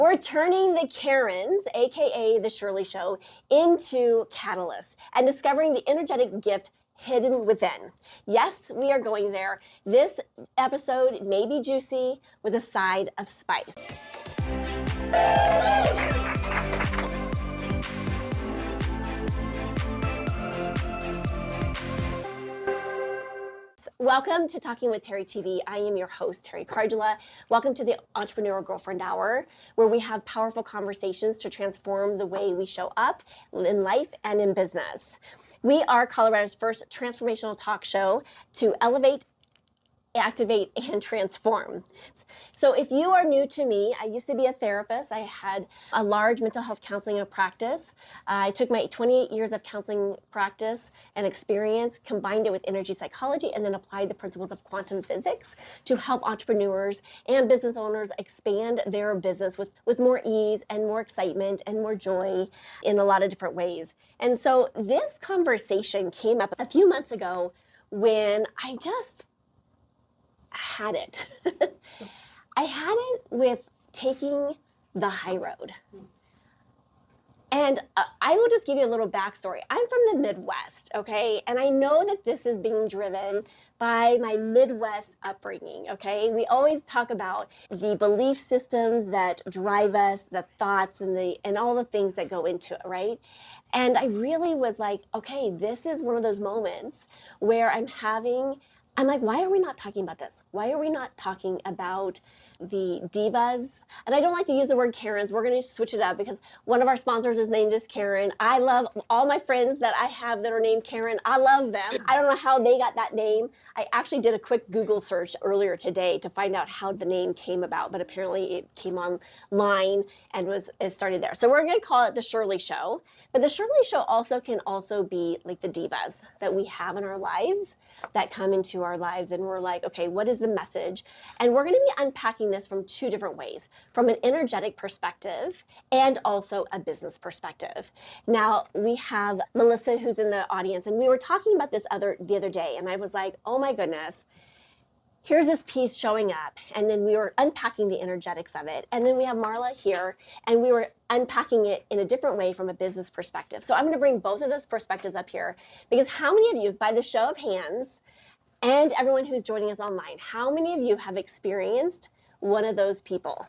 We're turning the Karens, aka the Shirley Show, into catalysts and discovering the energetic gift hidden within. Yes, we are going there. This episode may be juicy with a side of spice. Welcome to Talking with Terry TV. I am your host, Terry Cardula. Welcome to the Entrepreneurial Girlfriend Hour, where we have powerful conversations to transform the way we show up in life and in business. We are Colorado's first transformational talk show to elevate, activate, and transform. So if you are new to me, I used to be a therapist. I had a large mental health counseling practice. I took my 28 years of counseling practice and experience, combined it with energy psychology, and then applied the principles of quantum physics to help entrepreneurs and business owners expand their business with more ease and more excitement and more joy in a lot of different ways. And so this conversation came up a few months ago when I just had it. I had it with taking the high road. And I will just give you a little backstory. I'm from the Midwest, okay? And I know that this is being driven by my Midwest upbringing, okay? We always talk about the belief systems that drive us, the thoughts and all the things that go into it, right? And I really was like, okay, this is one of those moments where I'm like, why are we not talking about this? Why are we not talking about the divas? And I don't like to use the word Karens. We're going to switch it up because one of our sponsors is named as Karen. I love all my friends that I have that are named Karen. I love them. I don't know how they got that name. I actually did a quick Google search earlier today to find out how the name came about, but apparently it came online and it started there. So we're going to call it the Shirley Show. But the Shirley Show can also be like the divas that we have in our lives that come into our lives, and we're like, okay, what is the message? And we're going to be unpacking this from two different ways, from an energetic perspective and also a business perspective. Now, we have Melissa who's in the audience, and we were talking about this the other day, and I was like, oh my goodness, here's this piece showing up, and then we were unpacking the energetics of it. And then we have Marla here, and we were unpacking it in a different way from a business perspective. So I'm going to bring both of those perspectives up here, because how many of you, by the show of hands, and everyone who's joining us online, how many of you have experienced one of those people?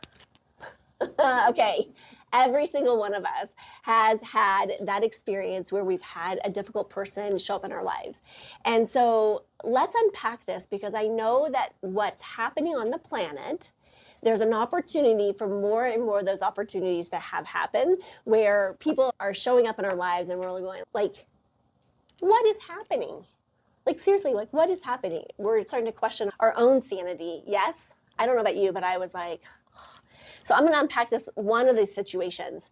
Okay, every single one of us has had that experience where we've had a difficult person show up in our lives. And so let's unpack this, because I know that what's happening on the planet, there's an opportunity for more and more of those opportunities to have happen where people are showing up in our lives and we're really going like, what is happening? Like seriously, like what is happening? We're starting to question our own sanity. Yes? I don't know about you, but I was like, so I'm going to unpack this one of these situations.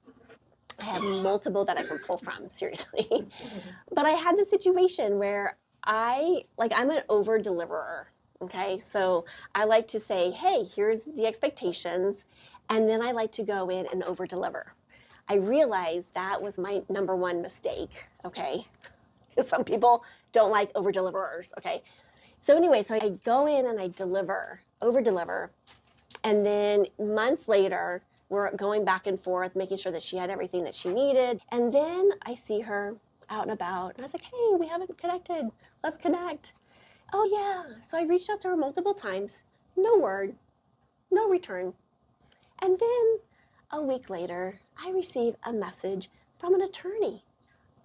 I have multiple that I can pull from, seriously. But I had this situation where I'm an over-deliverer, okay? So I like to say, hey, here's the expectations, and then I like to go in and over-deliver. I realized that was my number one mistake, okay? Because some people don't like over-deliverers, okay? So anyway, so I go in and I over-deliver. And then months later, we're going back and forth, making sure that she had everything that she needed. And then I see her out and about. And I was like, hey, we haven't connected. Let's connect. Oh, yeah. So I reached out to her multiple times. No word. No return. And then a week later, I receive a message from an attorney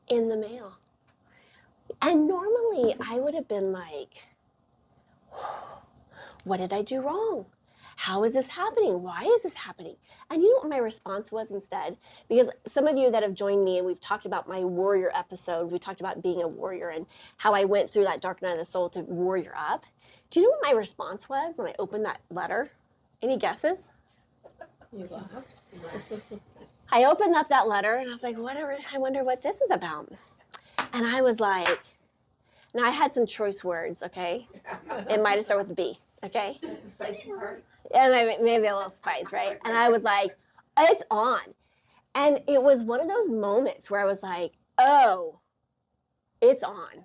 in the mail. And normally, I would have been like, what did I do wrong? How is this happening? Why is this happening? And you know what my response was instead? Because some of you that have joined me and we've talked about my warrior episode, we talked about being a warrior and how I went through that dark night of the soul to warrior up. Do you know what my response was when I opened that letter? Any guesses? You laughed. I opened up that letter and I was like, I wonder what this is about. And I was like, now I had some choice words, okay? It might have started with a B, okay? The spicy part. And maybe a little spice, right? And I was like, it's on. And it was one of those moments where I was like, oh, it's on.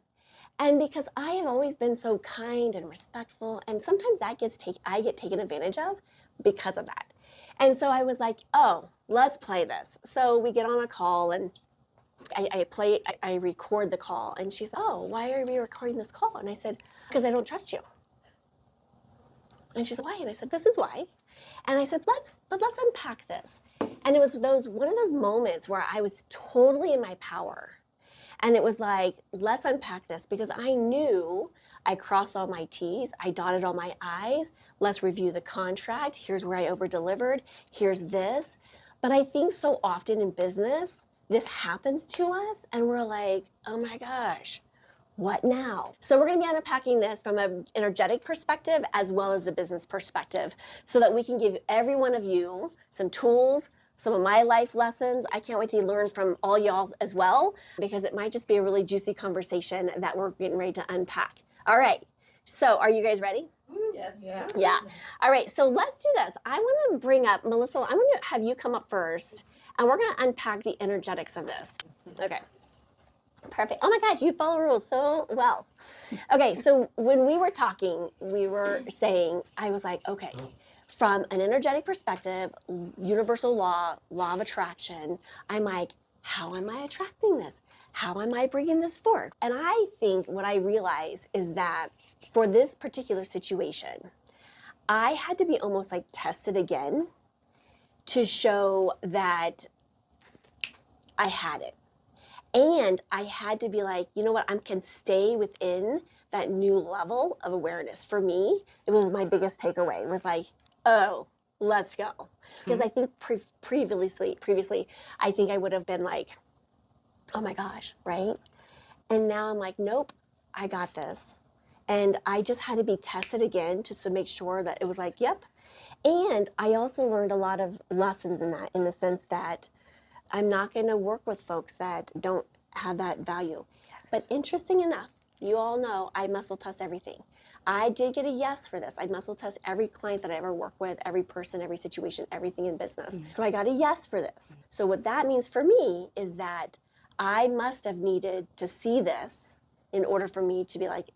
And because I have always been so kind and respectful, and sometimes I get taken advantage of because of that. And so I was like, oh, let's play this. So we get on a call and I record the call. And she's, oh, why are we recording this call? And I said, because I don't trust you. And she said, why? And I said, this is why. And I said, let's unpack this. And it was one of those moments where I was totally in my power. And it was like, let's unpack this, because I knew I crossed all my T's, I dotted all my I's. Let's review the contract. Here's where I over-delivered. Here's this. But I think so often in business, this happens to us and we're like, oh my gosh, what now? So we're going to be unpacking this from an energetic perspective as well as the business perspective, so that we can give every one of you some tools, some of my life lessons. I can't wait to learn from all y'all as well, because it might just be a really juicy conversation that we're getting ready to unpack. All right. So are you guys ready? Yes. Yeah. Yeah. All right. So let's do this. I want to bring up, Melissa, I'm going to have you come up first, and we're going to unpack the energetics of this. Okay. Perfect. Oh my gosh, you follow rules so well. Okay, so when we were talking, we were saying, I was like, okay, from an energetic perspective, universal law of attraction, I'm like, how am I attracting this? How am I bringing this forward? And I think what I realize is that for this particular situation, I had to be almost like tested again to show that I had it. And I had to be like, you know what, I can stay within that new level of awareness. For me, it was my biggest takeaway. It was like, oh, let's go. Because I think previously, I think I would have been like, oh my gosh, right? And now I'm like, nope, I got this. And I just had to be tested again just to make sure that it was like, yep. And I also learned a lot of lessons in that, in the sense that I'm not going to work with folks that don't have that value. Yes. But interesting enough, you all know I muscle test everything. I did get a yes for this. I muscle test every client that I ever work with, every person, every situation, everything in business. Mm-hmm. So I got a yes for this. Mm-hmm. So what that means for me is that I must have needed to see this in order for me to be like,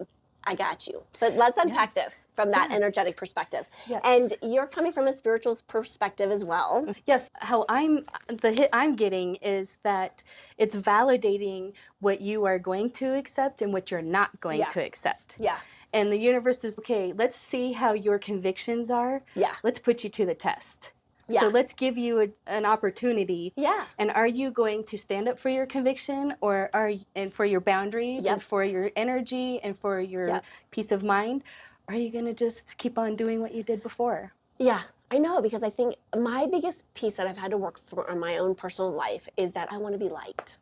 I got you. But let's unpack this from that energetic perspective. Yes. And you're coming from a spiritual perspective as well. Yes, the hit I'm getting is that it's validating what you are going to accept and what you're not going to accept. Yeah. And the universe is, okay, let's see how your convictions are. Yeah. Let's put you to the test. Yeah. So let's give you an opportunity. Yeah. And are you going to stand up for your conviction, or and for your boundaries, and for your energy, and for your peace of mind? Or are you going to just keep on doing what you did before? Yeah, I know, because I think my biggest piece that I've had to work through on my own personal life is that I want to be liked.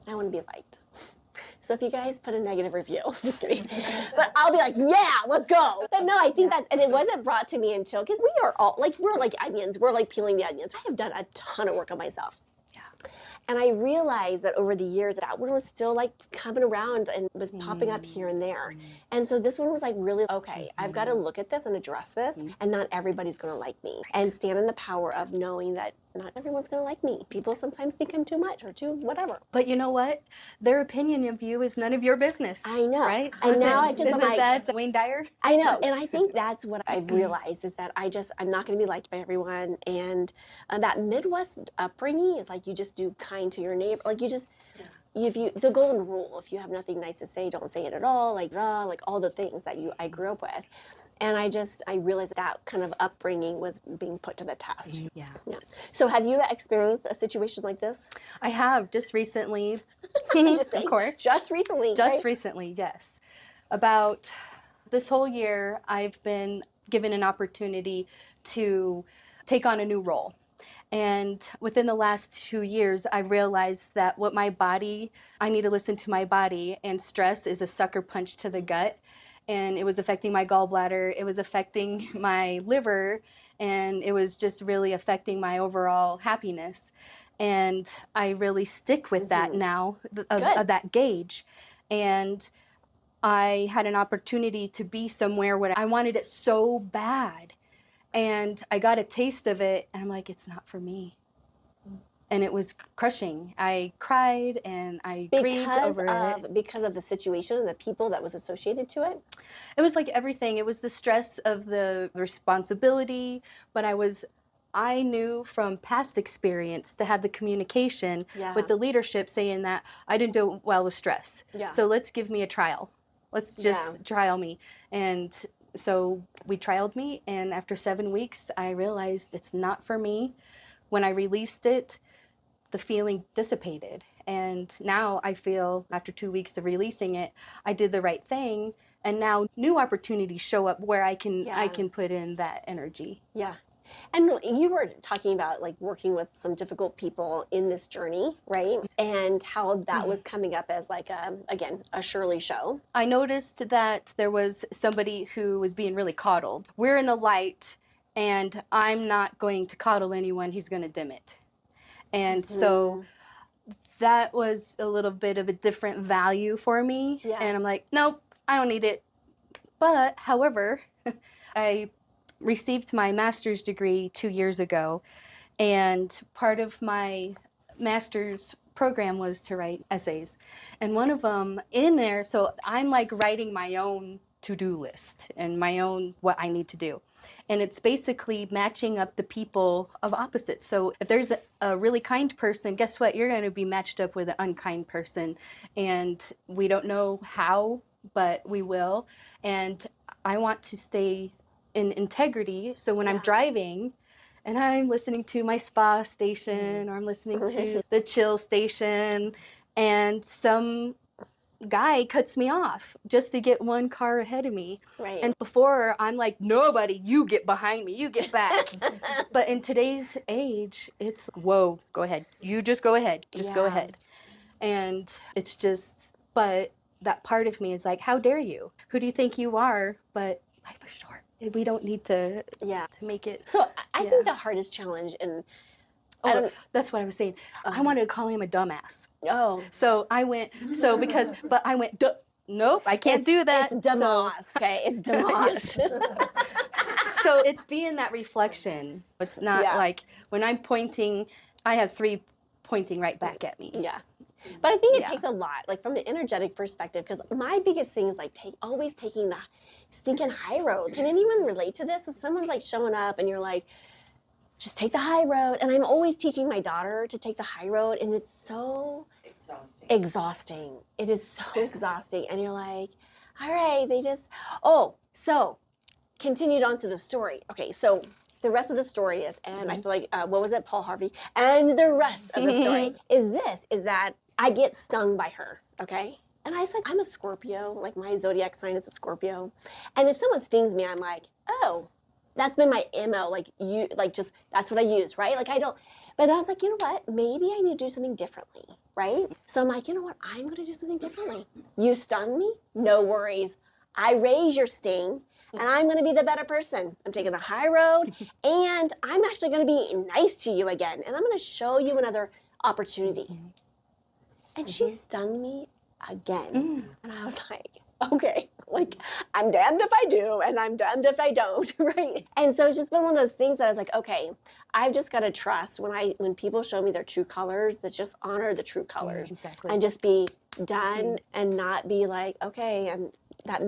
I want to be liked. So if you guys put a negative review, just kidding, but I'll be like, yeah, let's go. But no, I think and it wasn't brought to me until, because we are all, like, we're like onions. We're like peeling the onions. I have done a ton of work on myself. Yeah. And I realized that over the years, that one was still like coming around and was popping up here and there. And so this one was like, really, okay, I've got to look at this and address this, and not everybody's going to like me. And stand in the power of knowing that not everyone's going to like me. People sometimes think I'm too much or too whatever. But you know what? Their opinion of you is none of your business. I know. Right? And now isn't that Wayne Dyer? I know. And I think that's what I've realized, is that I'm not going to be liked by everyone. And that Midwest upbringing is like, you just do kind to your neighbor. Like, you just, the golden rule, if you have nothing nice to say, don't say it at all. Like all the things that I grew up with. And I realized that kind of upbringing was being put to the test. Yeah. So have you experienced a situation like this? I have, just recently. Of course. Just recently, Just recently, yes. About this whole year, I've been given an opportunity to take on a new role. And within the last 2 years, I realized that I need to listen to my body, and stress is a sucker punch to the gut. And it was affecting my gallbladder, it was affecting my liver, and it was just really affecting my overall happiness. And I really stick with that now, of that gauge. And I had an opportunity to be somewhere where I wanted it so bad. And I got a taste of it, and I'm like, it's not for me. And it was crushing. I cried and I grieved over it. Because of the situation and the people that was associated to it? It was like everything. It was the stress of the responsibility, but I was I knew from past experience to have the communication Yeah. with the leadership saying that I didn't do well with stress. Yeah. So let's give me a trial. Let's just trial me. And so we trialed me, and after 7 weeks, I realized it's not for me. When I released it, the feeling dissipated. And now I feel after 2 weeks of releasing it, I did the right thing. And now new opportunities show up where I can put in that energy. Yeah. And you were talking about like working with some difficult people in this journey, right? And how that was coming up as like a Shirley Show. I noticed that there was somebody who was being really coddled. We're in the light, and I'm not going to coddle anyone. He's going to dim it. And so that was a little bit of a different value for me. Yeah. And I'm like, nope, I don't need it. But however, I received my master's degree 2 years ago, and part of my master's program was to write essays. And one of them in there, so I'm like writing my own to-do list and my own what I need to do. And it's basically matching up the people of opposites. So if there's a really kind person, guess what? You're going to be matched up with an unkind person. And we don't know how, but we will. And I want to stay in integrity. So when I'm driving and I'm listening to my spa station, or I'm listening to the chill station, and some guy cuts me off just to get one car ahead of me. Right. And before, I'm like, nobody, you get behind me, you get back. But in today's age, it's, whoa, go ahead. You just go ahead. Just go ahead. And it's just, but that part of me is like, how dare you? Who do you think you are? But life is short. We don't need to make it. So I think the hardest challenge, and that's what I was saying. I wanted to call him a dumbass. oh, So I went, but I went, nope, I can't do that. it's Damas, okay? It's Damas. So it's being that reflection. It's not like when I'm pointing, I have 3 pointing right back at me. Yeah. But I think it takes a lot, like from an energetic perspective, because my biggest thing is like always taking the stinking high road. Can anyone relate to this? If someone's like showing up and you're like, just take the high road. And I'm always teaching my daughter to take the high road, and it's so exhausting. It is so exhausting. And you're like, all right, so continued on to the story. Okay, so the rest of the story is, and I feel like, what was it, Paul Harvey? And the rest of the story is that I get stung by her, okay? And I said, I'm a Scorpio, like my zodiac sign is a Scorpio. And if someone stings me, I'm like, oh, that's been my MO, just, that's what I use, right? Like I don't, but I was like, you know what? Maybe I need to do something differently, right? So I'm like, you know what? I'm going to do something differently. You stung me? No worries. I raise your sting, and I'm going to be the better person. I'm taking the high road, and I'm actually going to be nice to you again, and I'm going to show you another opportunity. And she stung me again. And I was like, okay, like I'm damned if I do and I'm damned if I don't, right? And so it's just been one of those things that I was like, okay, I've just got to trust when people show me their true colors, that just honor the true colors. Exactly. And just be done and not be like, okay, I'm that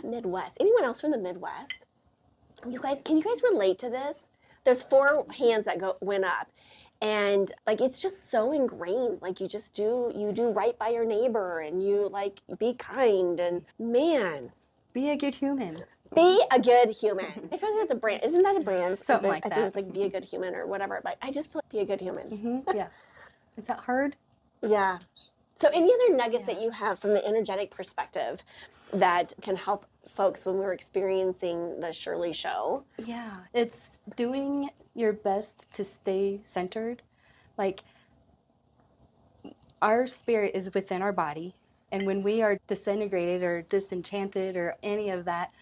Midwest. Anyone else from the Midwest? Can you guys relate to this? There's 4 hands that went up. And like it's just so ingrained. Like you do right by your neighbor, and you like be kind, and man, be a good human. Be a good human. I feel like that's a brand. Isn't that a brand? Something like that. I think it's like be a good human or whatever. But I just feel like be a good human. Yeah. Is that hard? Yeah. So any other nuggets that you have from the energetic perspective that can help folks when we're experiencing the Shirley Show? Yeah. It's doing your best to stay centered. Like our spirit is within our body. And when we are disintegrated or disenchanted or any of that,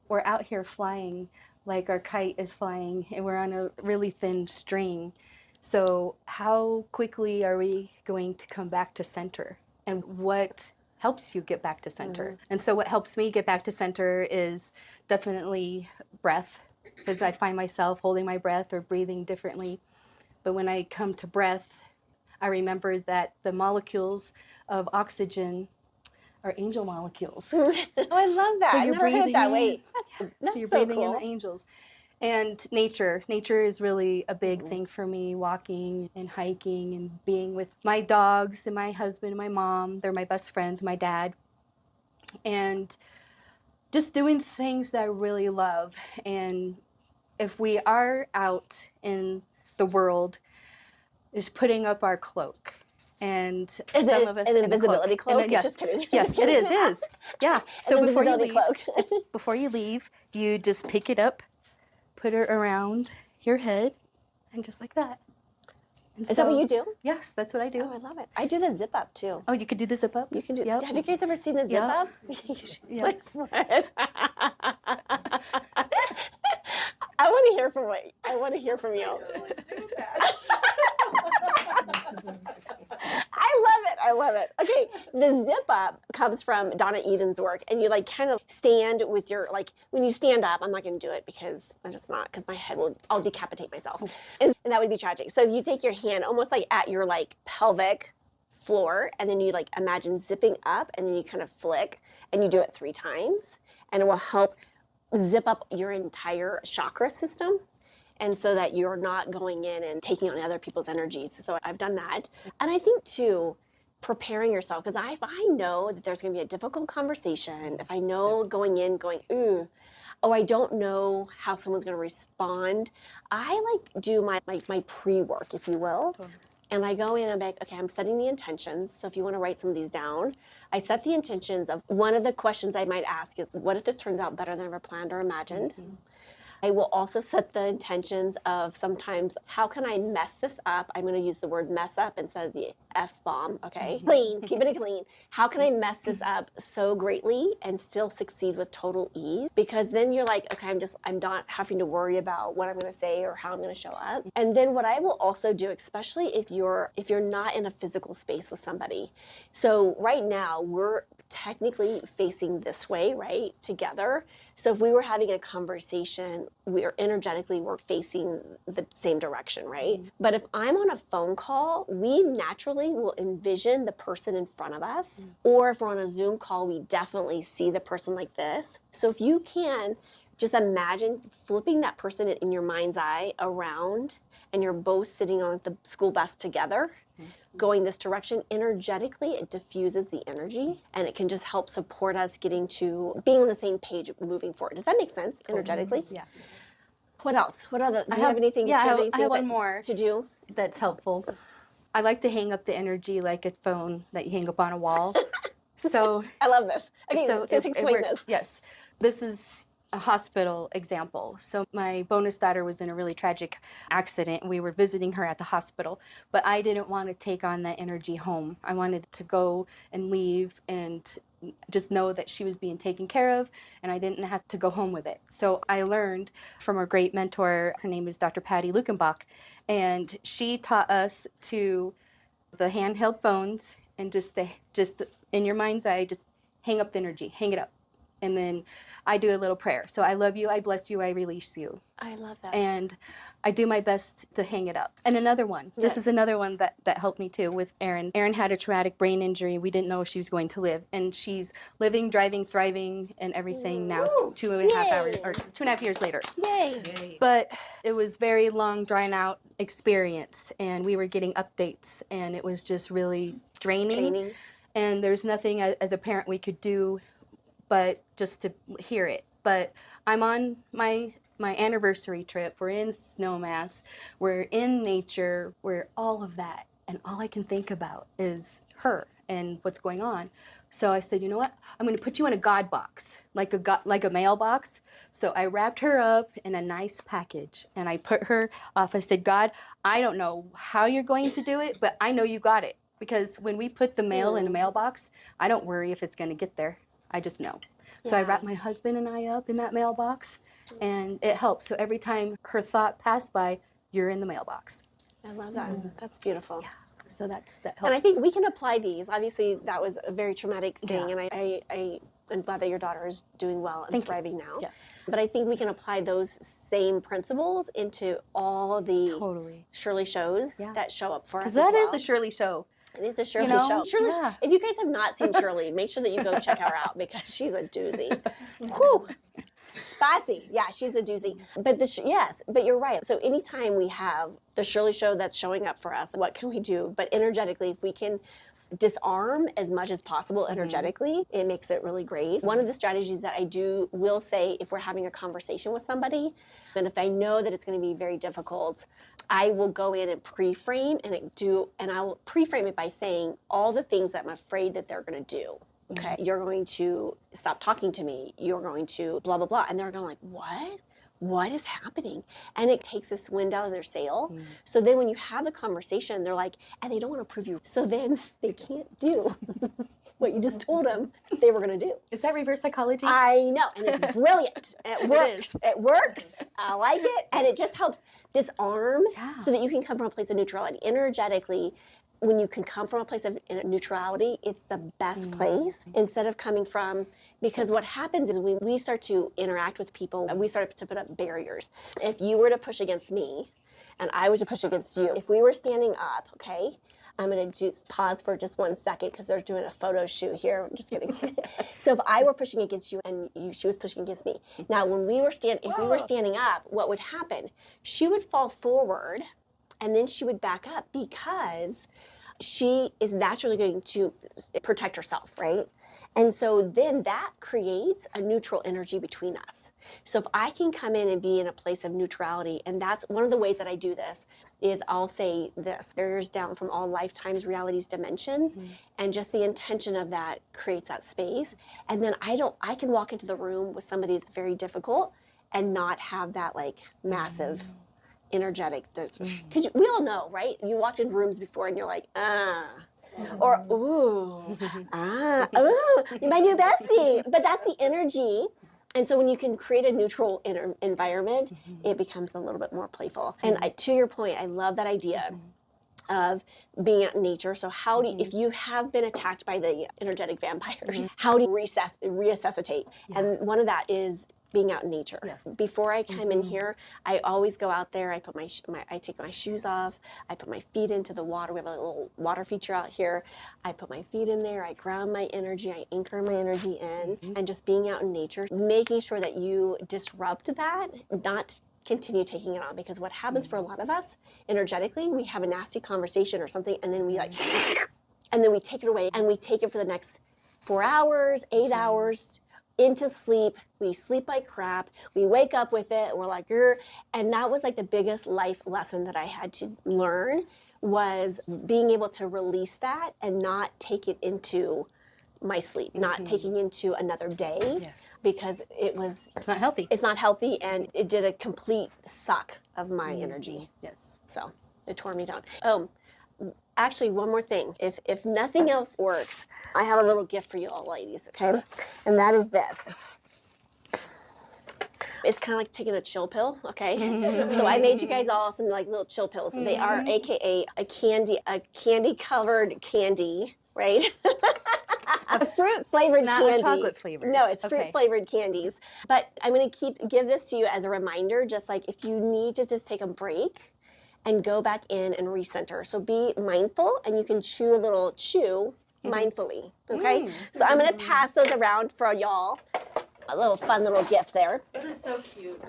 we're out here flying like our kite is flying, and we're on a really thin string. So how quickly are we going to come back to center? And what helps you get back to center? And so what helps me get back to center is definitely breath, because I find myself holding my breath or breathing differently. But when I come to breath, I remember that the molecules of oxygen are angel molecules. Oh, I love that. So I you're never heard it that breathing way. That's so you're so breathing cool. in the angels. And nature is really a big thing for me, walking and hiking and being with my dogs and my husband and my mom. They're my best friends, my dad. And just doing things that I really love. And if we are out in the world, is putting up our cloak. And Is some it of us an in a invisibility cloak? Yes, Just kidding. yes, it is. Yeah. So An before you invisibility leave, cloak. before you leave, you just pick it up, put it around your head, and just like that. And Is that what you do? Yes, that's what I do. Oh, I love it. I do the zip up too. Oh, you could do the zip up? You can do. Yep. Have you guys ever seen the zip Yep. up? She's Yes. like, what? I want to hear from what. I want to hear from you. I don't know what to do with that. I love it. Okay, the zip up comes from Donna Eden's work, and you like kind of stand with your like when you stand up. I'm not going to do it because I'm just not because my head will. I'll decapitate myself, and that would be tragic. So if you take your hand almost like at your like pelvic floor, and then you like imagine zipping up, and then you kind of flick, and you do it 3 times, and it will help zip up your entire chakra system. And so that you're not going in and taking on other people's energies. So I've done that. And I think too, preparing yourself, because if I know that there's gonna be a difficult conversation, if I know going in, ooh, oh, I don't know how someone's gonna respond, I like do my pre-work, if you will. And I go in and I'm like, okay, I'm setting the intentions. So if you want to write some of these down, I set the intentions of one of the questions I might ask is, what if this turns out better than I ever planned or imagined? I will also set the intentions of sometimes, how can I mess this up? I'm going to use the word mess up instead of the F-bomb, okay? Clean, keeping it clean. How can I mess this up so greatly and still succeed with total ease? Because then you're like, okay, I'm not having to worry about what I'm going to say or how I'm going to show up. And then what I will also do, especially if you're not in a physical space with somebody. So right now, we're technically facing this way, right, together. So if we were having a conversation, we're facing the same direction, right? But if I'm on a phone call, we naturally will envision the person in front of us. Or if we're on a Zoom call, we definitely see the person like this. So if you can just imagine flipping that person in your mind's eye around, and you're both sitting on the school bus together, going this direction, energetically it diffuses the energy, and it can just help support us getting to being on the same page moving forward. Does that make sense energetically? Yeah. What else? What other? Do you have anything? Yeah, do you have I anything have one more to do. that's helpful. I like to hang up the energy like a phone that you hang up on a wall. So I love this. Okay, so it explain works. this. Yes, this is a hospital example. So my bonus daughter was in a really tragic accident. We were visiting her at the hospital, but I didn't want to take on that energy home. I wanted to go and leave and just know that she was being taken care of, and I didn't have to go home with it. So I learned from a great mentor. Her name is Dr. Patty Lukenbach, and she taught us to the handheld phones and just in your mind's eye, just hang up the energy, hang it up. And then I do a little prayer. So I love you, I bless you, I release you. I love that. And I do my best to hang it up. And another one, this is another one that helped me too with Erin. Erin had a traumatic brain injury. We didn't know if she was going to live. And she's living, driving, thriving, and everything now 2.5 hours or 2.5 years later. Yay. But it was very long, drawn out experience. And we were getting updates. And it was just really draining. And there's nothing as a parent we could do but just to hear it. But I'm on my anniversary trip. We're in Snowmass. We're in nature. We're all of that. And all I can think about is her and what's going on. So I said, you know what? I'm going to put you in a God box, like a mailbox. So I wrapped her up in a nice package and I put her off. I said, God, I don't know how you're going to do it, but I know you got it. Because when we put the mail in a mailbox, I don't worry if it's going to get there. I just know. So I wrapped my husband and I up in that mailbox, and it helps. So every time her thought passed by, you're in the mailbox. I love that. That's beautiful. Yeah. So that helps. And I think we can apply these. Obviously, that was a very traumatic thing, Yeah. and I'm glad that your daughter is doing well and thriving now. Yes. But I think we can apply those same principles into all the Totally. Shirley shows that show up for us. Because that as is well. a Shirley show. It is a Shirley know? show. Shirley, Yeah. if you guys have not seen Shirley, make sure that you go check her out because she's a doozy. Whew. Spicy. Yeah, she's a doozy. But yes, but you're right. So anytime we have the Shirley Show that's showing up for us, what can we do? But energetically, if we can disarm as much as possible energetically, it makes it really great. One of the strategies that I will say if we're having a conversation with somebody, and if I know that it's going to be very difficult, I will go in and pre-frame and I will pre-frame it by saying all the things that I'm afraid that they're going to do. Okay, you're going to stop talking to me. You're going to blah, blah, blah. And they're going like, what? What is happening? And it takes this wind out of their sail. So then when you have the conversation, they're like, and they don't want to prove you. So then they can't do what you just told them they were going to do. Is that reverse psychology? I know, and it's brilliant. It works. It works. I like it. And it just helps disarm so that you can come from a place of neutrality. Energetically, when you can come from a place of neutrality, it's the best place instead of coming from, because what happens is when we start to interact with people, we start to put up barriers. If you were to push against me and I was to push against you, if we were standing up, okay, I'm going to pause for just 1 second because they're doing a photo shoot here. I'm just kidding. So if I were pushing against you and she was pushing against me, now when we were if we were standing up, what would happen? She would fall forward and then she would back up because she is naturally going to protect herself, right? And so then that creates a neutral energy between us. So if I can come in and be in a place of neutrality, and that's one of the ways that I do this, is I'll say this: barriers down from all lifetimes, realities, dimensions, and just the intention of that creates that space. And then I can walk into the room with somebody that's very difficult and not have that like massive energetic, because we all know, right? You walked in rooms before and you're like, or ooh, ooh, my new bestie. But that's the energy. And so when you can create a neutral environment, it becomes a little bit more playful. And to your point, I love that idea of being out in nature. So how do you, if you have been attacked by the energetic vampires, how do you resuscitate? And one of that is being out in nature. Yes. Before I come in here, I always go out there. I put I take my shoes off. I put my feet into the water. We have a little water feature out here. I put my feet in there. I ground my energy. I anchor my energy in, and just being out in nature, making sure that you disrupt that, not continue taking it on. Because what happens for a lot of us energetically, we have a nasty conversation or something, and then we and then we take it away, and we take it for the next 4 hours, 8 hours. Into sleep. We sleep like crap. We wake up with it. We're like, grr. And that was like the biggest life lesson that I had to learn, was being able to release that and not take it into my sleep, not taking into another day, because it's not healthy. It's not healthy, and it did a complete suck of my energy. Yes. So it tore me down. Actually, one more thing. If nothing else works, I have a little gift for you all ladies, okay? And that is this. It's kind of like taking a chill pill, okay? So I made you guys all some like little chill pills. They are AKA a candy covered candy, right? A fruit flavored candy. Not chocolate flavored. No, it's fruit flavored candies. But I'm going to give this to you as a reminder, just like if you need to just take a break and go back in and recenter. So be mindful, and you can chew mindfully, okay? So I'm gonna pass those around for y'all. A little fun little gift there. That is so cute.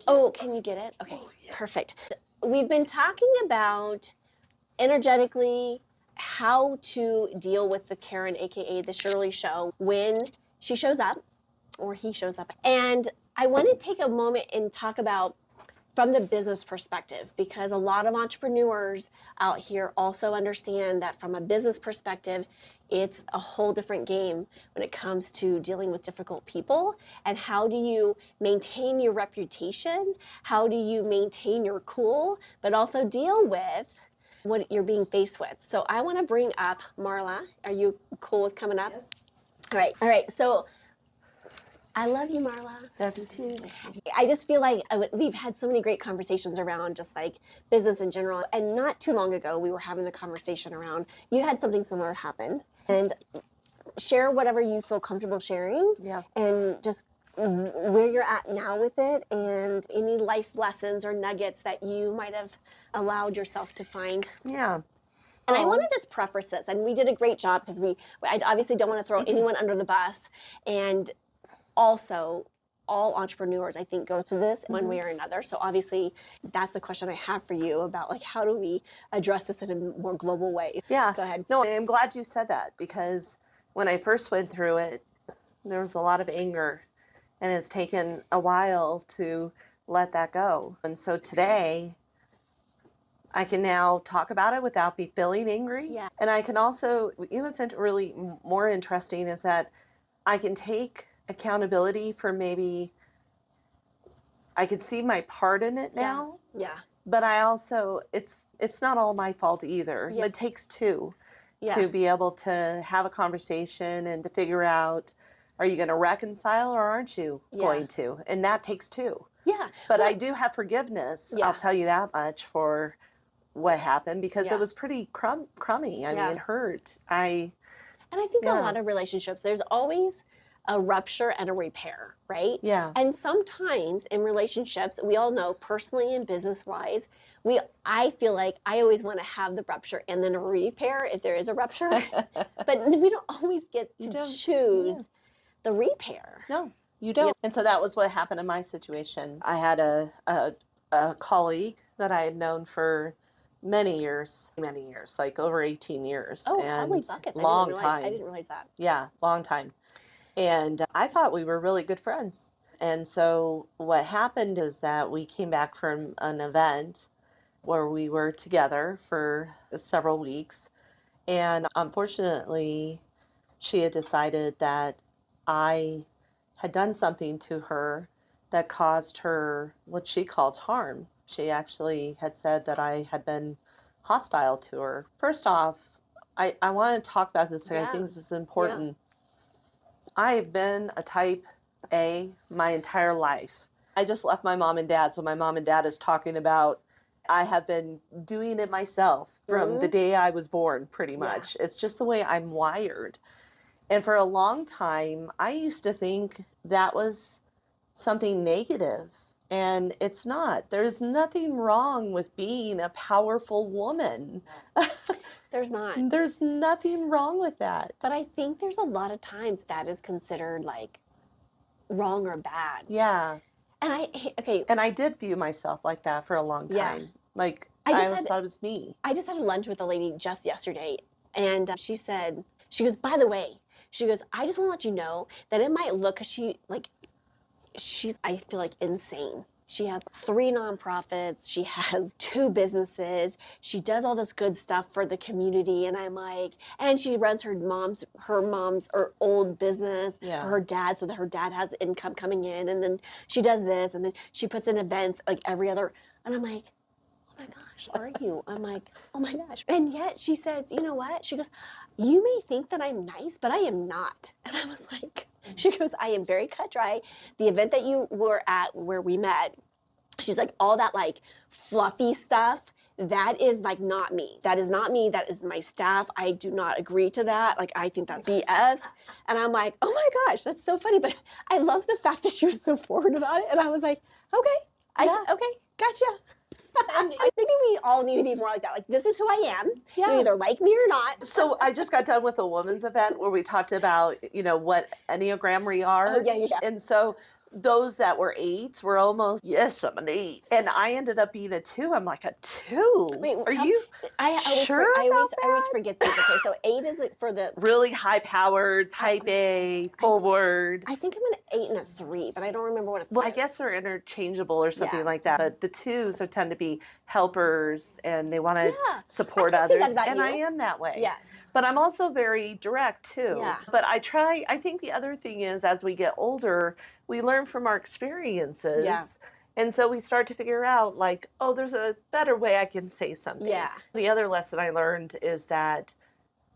Oh, can you get it? Okay, perfect. We've been talking about energetically how to deal with the Karen, AKA the Shirley Show, when she shows up or he shows up. And I want to take a moment and talk about from the business perspective, because a lot of entrepreneurs out here also understand that from a business perspective, it's a whole different game when it comes to dealing with difficult people. And how do you maintain your reputation? How do you maintain your cool, but also deal with what you're being faced with? So I want to bring up Marla. Are you cool with coming up? Yes. All right. So I love you, Marla. Love you too. I just feel like we've had so many great conversations around just like business in general. And not too long ago, we were having the conversation around, you had something similar happen. And share whatever you feel comfortable sharing. Yeah. And just where you're at now with it, and any life lessons or nuggets that you might have allowed yourself to find. Yeah. And I want to just preface this, and we did a great job because I obviously don't want to throw anyone under the bus. And also, all entrepreneurs, I think, go through this one way or another. So obviously, that's the question I have for you about like, how do we address this in a more global way? Yeah. Go ahead. No, I'm glad you said that, because when I first went through it, there was a lot of anger, and it's taken a while to let that go. And so today, I can now talk about it without me feeling angry. Yeah. And I can also, what's really more interesting is that I can take accountability for maybe, I can see my part in it now. Yeah. But I also, it's not all my fault either. Yeah. It takes two Yeah. to be able to have a conversation and to figure out, are you going to reconcile or aren't you going to? And that takes two. Yeah. But I do have forgiveness, Yeah. I'll tell you that much, for what happened, because Yeah. it was pretty crummy. I mean, it hurt. And I think a lot of relationships, there's always a rupture and a repair, right? Yeah. And sometimes in relationships, we all know personally and business wise, I feel like I always want to have the rupture and then a repair if there is a rupture. But we don't always get to choose the repair. No, you don't. And so that was what happened in my situation. I had a colleague that I had known for many years, like over 18 years. Oh, and holy buckets. Long I time. didn't realize that. Yeah, long time. And I thought we were really good friends. And so what happened is that we came back from an event where we were together for several weeks. And unfortunately, she had decided that I had done something to her that caused her what she called harm. She actually had said that I had been hostile to her. First off, I want to talk about this. I think this is important. I have been a type A my entire life. I just left my mom and dad, so my mom and dad is talking about I have been doing it myself from the day I was born, pretty much. It's just the way I'm wired. And for a long time, I used to think that was something negative, and it's not. There's nothing wrong with being a powerful woman. There's not. There's nothing wrong with that. But I think there's a lot of times that is considered like wrong or bad. Yeah. And I did view myself like that for a long time. Yeah. Like, I I always thought it was me. I just had lunch with a lady just yesterday, and she goes, by the way, she goes, I just want to let you know that it might look, because she's, I feel like, insane. She has 3 nonprofits. She has 2 businesses. She does all this good stuff for the community. And I'm like, and she runs her mom's or old business for her dad, so that her dad has income coming in. And then she does this, and then she puts in events like every other. And I'm like, oh my gosh, are you? I'm like, oh my gosh. And yet she says, you know what? She goes, you may think that I'm nice, but I am not. And I was like, she goes, I am very cut dry. The event that you were at where we met, she's like, all that like fluffy stuff, that is like not me. That is not me. That is my staff. I do not agree to that. Like, I think that's BS. And I'm like, oh my gosh, that's so funny. But I love the fact that she was so forward about it. And I was like, okay, okay, gotcha. And I think we all need to be more like that. Like, this is who I am. You either like me or not. So I just got done with a women's event where we talked about, what Enneagram we are. Oh, yeah. And so those that were 8s were almost, yes, I'm an 8. And I ended up being a 2. I'm like, a 2? Wait, are you sure I always forget these. Okay, so 8 is like for the... Really high-powered, type A, forward. I think I'm an 8 and a 3, but I don't remember what a 3 Well, I guess they're interchangeable or something like that. The 2s tend to be helpers, and they want to support I can see others. that about And you. I am that way. Yes. But I'm also very direct, too. Yeah. But I think the other thing is, as we get older, we learn from our experiences. Yeah. And so we start to figure out, like, oh, there's a better way I can say something. Yeah. The other lesson I learned is that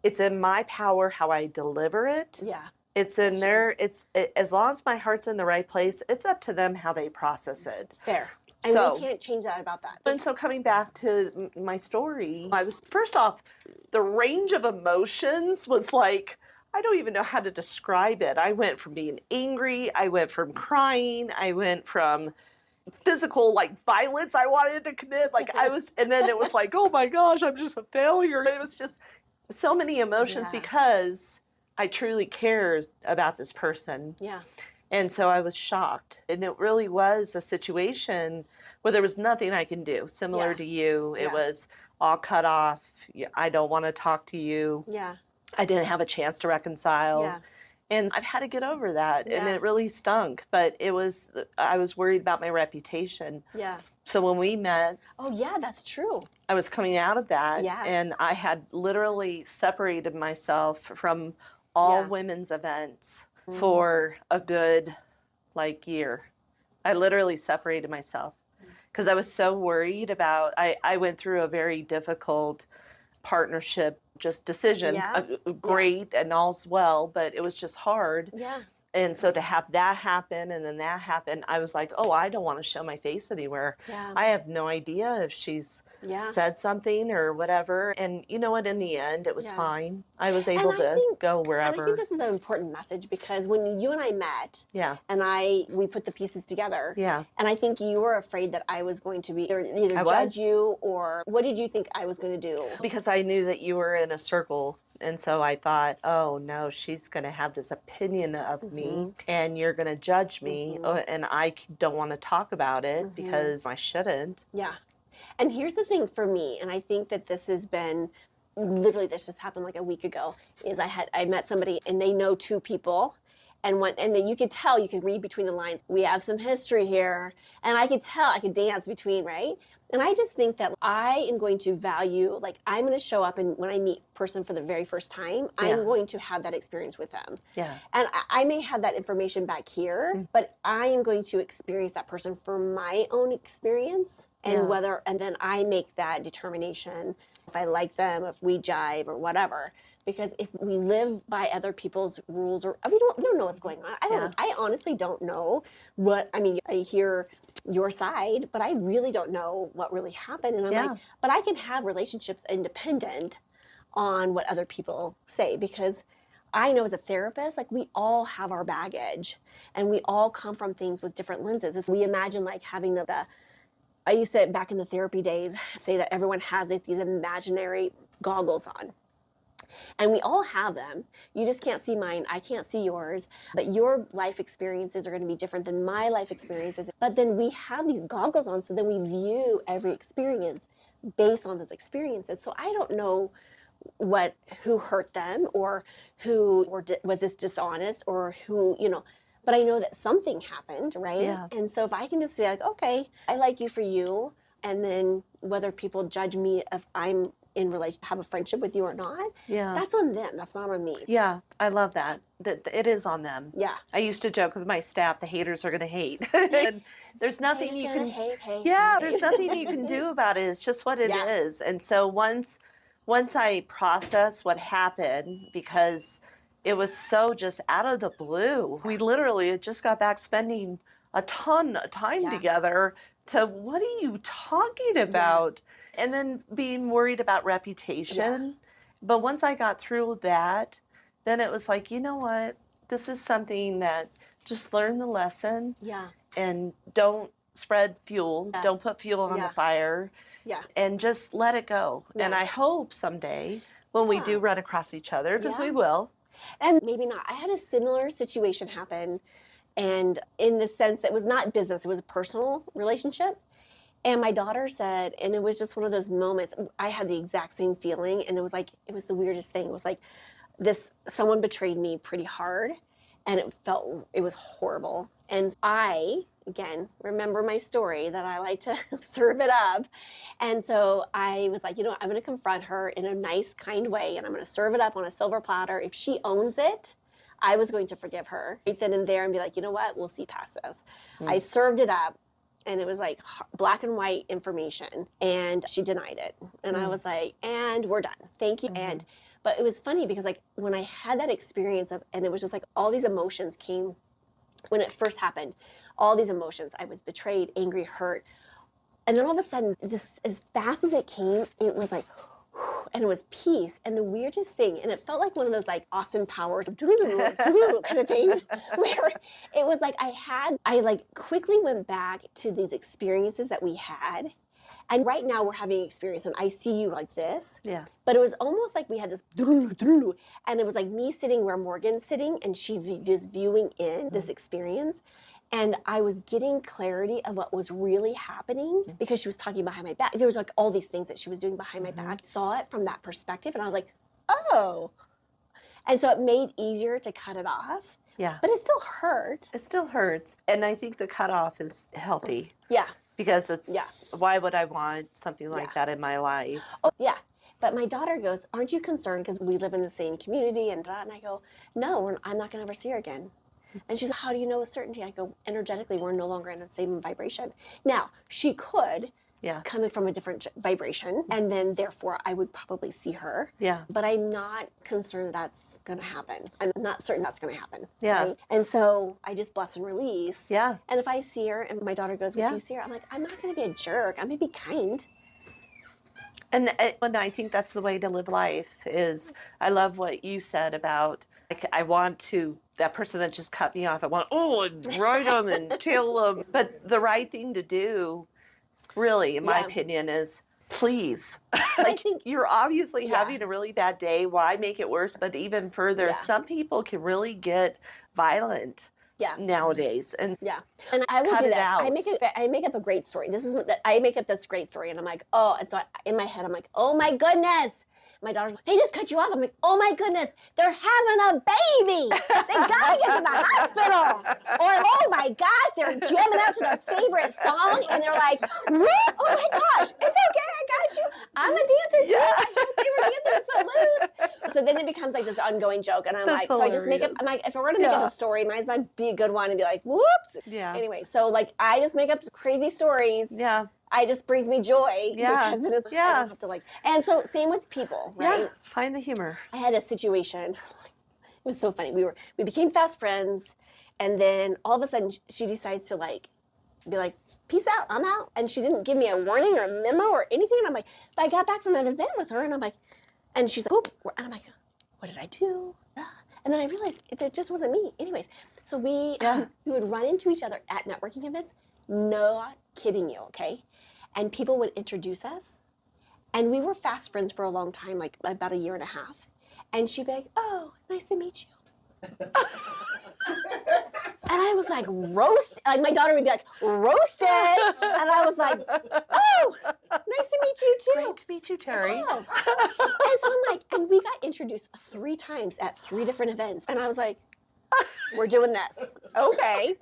it's in my power how I deliver it. Yeah. It's in there. As long as my heart's in the right place, it's up to them how they process it. Fair. And So- we can't change that about that. And so coming back to my story, I was, first off, the range of emotions was like, I don't even know how to describe it. I went from being angry, I went from crying, I went from physical violence I wanted to commit. And then it was like, oh my gosh, I'm just a failure. It was just so many emotions because I truly cared about this person. Yeah. And so I was shocked. And it really was a situation where there was nothing I can do. Similar Yeah. to you, it Yeah. was all cut off. I don't want to talk to you. Yeah. I didn't have a chance to reconcile. Yeah. And I've had to get over that. And Yeah. it really stunk. But I was worried about my reputation. Yeah. So when we met, Oh, yeah, that's true. I was coming out of that. Yeah. And I had literally separated myself from all Yeah. women's events for a good year. I literally separated myself because I was so worried about, I went through a very difficult partnership just decision. Yeah. Great and all's well, but it was just hard. Yeah. And so to have that happen and then that happen, I was like, oh, I don't want to show my face anywhere. Yeah. I have no idea if she's Yeah. said something or whatever. And you know what? In the end, it was Yeah. fine. I was able to go And wherever. I think this is an important message because when you and I met, Yeah. and we put the pieces together. Yeah. And I think you were afraid that I was going to either I judge was. you, or what did you think I was going to do? Because I knew that you were in a circle. And so I thought, oh no, she's going to have this opinion of me and you're going to judge me. And I don't want to talk about it because I shouldn't. Yeah. And here's the thing for me, and I think that this has been, literally this just happened like a week ago, is I met somebody and they know two people. And then you could tell, you can read between the lines, we have some history here. And I could tell, I could dance between, right? And I just think that I am going to value, I'm going to show up, and when I meet a person for the very first time, I'm going to have that experience with them. Yeah. And I may have that information back here, but I am going to experience that person for my own experience. And and then I make that determination if I like them, if we jive or whatever. Because if we live by other people's rules, or we don't know what's going on. I honestly don't know I hear your side, but I really don't know what really happened. And I'm but I can have relationships independent on what other people say, because I know as a therapist, we all have our baggage and we all come from things with different lenses. If we imagine having I used to, back in the therapy days, say that everyone has these imaginary goggles on. And we all have them. You just can't see mine. I can't see yours. But your life experiences are going to be different than my life experiences. But then we have these goggles on, so then we view every experience based on those experiences. So I don't know who hurt them, or was this dishonest, or who, but I know that something happened, right? Yeah. And so if I can just be like, okay, I like you for you, and then whether people judge me if I'm in have a friendship with you or not, that's on them. That's not on me. Yeah, I love that. That it is on them. Yeah. I used to joke with my staff, the haters are going to hate. And there's nothing you can there's nothing you can do about it. It's just what it is. And so once I process what happened, because it was so just out of the blue. We literally had just got back spending a ton of time together to, what are you talking about? And then being worried about reputation. But once I got through that, then it was like, you know what? This is something that, just learn the lesson. Yeah. And don't spread fuel. Yeah. Don't put fuel on the fire. Yeah. And just let it go. Yeah. And I hope someday when we do run across each other, because we will. And maybe not. I had a similar situation happen, and in the sense that it was not business, it was a personal relationship. And my daughter said, and it was just one of those moments, I had the exact same feeling, and it was the weirdest thing. It was someone betrayed me pretty hard, and it was horrible. And I, again, remember my story that I like to serve it up. And so I was like, I'm going to confront her in a nice, kind way, and I'm going to serve it up on a silver platter. If she owns it, I was going to forgive her right then and there and be like, you know what, we'll see past this. I served it up, and it was black and white information, and she denied it. And I was like, and we're done. Thank you. But it was funny because when I had that experience and it was just all these emotions came when it first happened, all these emotions. I was betrayed, angry, hurt. And then all of a sudden, as fast as it came, it was and it was peace. And the weirdest thing, and it felt like one of those Austin Powers kind of things, where it was I quickly went back to these experiences that we had, And right now we're having an experience, and I see you like this. Yeah. But it was almost like we had this, and it was like me sitting where Morgan's sitting, and she was viewing in this experience. And I was getting clarity of what was really happening because she was talking behind my back. There was like all these things that she was doing behind my back. Saw it from that perspective, and I was like, oh. And so it made easier to cut it off. Yeah. But it still hurt. It still hurts. And I think the cutoff is healthy. Yeah. Because it's, Yeah. why would I want something like that in my life? Oh, yeah. But my daughter goes, aren't you concerned because we live in the same community? And I go, no, I'm not going to ever see her again. And she's like, how do you know with certainty? I go, energetically, we're no longer in the same vibration. Now, she could come from a different vibration, and then therefore I would probably see her. Yeah. But I'm not concerned that's going to happen. I'm not certain that's going to happen. Yeah. Right? And so I just bless and release. Yeah. And if I see her and my daughter goes, if you see her, I'm like, I'm not going to be a jerk. I'm going to be kind. And I think that's the way to live life is, I love what you said about, like, I want to, that person that just cut me off, I want, and ride them and kill them. But the right thing to do, really, in my opinion, is please. Like, you're obviously having a really bad day. Why make it worse? But even further, some people can really get violent nowadays. And and I will cut do it this. out. I make up a great story. This is I make up this great story, and I'm like, oh, and so in my head, I'm like, oh my goodness. My daughter's like, they just cut you off. I'm like, oh my goodness, they're having a baby. They gotta get to the hospital. Or oh my gosh, they're jamming out to their favorite song, and they're like, what? Oh my gosh, it's okay, I got you. I'm a dancer too. They were dancing to Footloose. So then it becomes like this ongoing joke, and I'm That's like, so I just make up. I'm like, if we're gonna make up a story, might as well be a good one and be like, whoops. Yeah. Anyway, so like I just make up crazy stories. Yeah. I just brings me joy because it is, I don't have to like, and so same with people, right? Yeah. Find the humor. I had a situation, it was so funny. We became fast friends, and then all of a sudden she decides to like, be like, peace out, I'm out. And she didn't give me a warning or a memo or anything. And I'm like, but I got back from an event with her, and I'm like, and she's like, oop, and I'm like, what did I do? And then I realized it just wasn't me. Anyways, so we would run into each other at networking events. Not kidding you, okay? And people would introduce us. And we were fast friends for a long time, like about a year and a half. And she'd be like, oh, nice to meet you. And I was like, roast. Like my daughter would be like, roasted. And I was like, oh, nice to meet you too. Great to meet you, Terry. Oh. And so I'm like, and we got introduced 3 times at 3 different events. And I was like, we're doing this. Okay.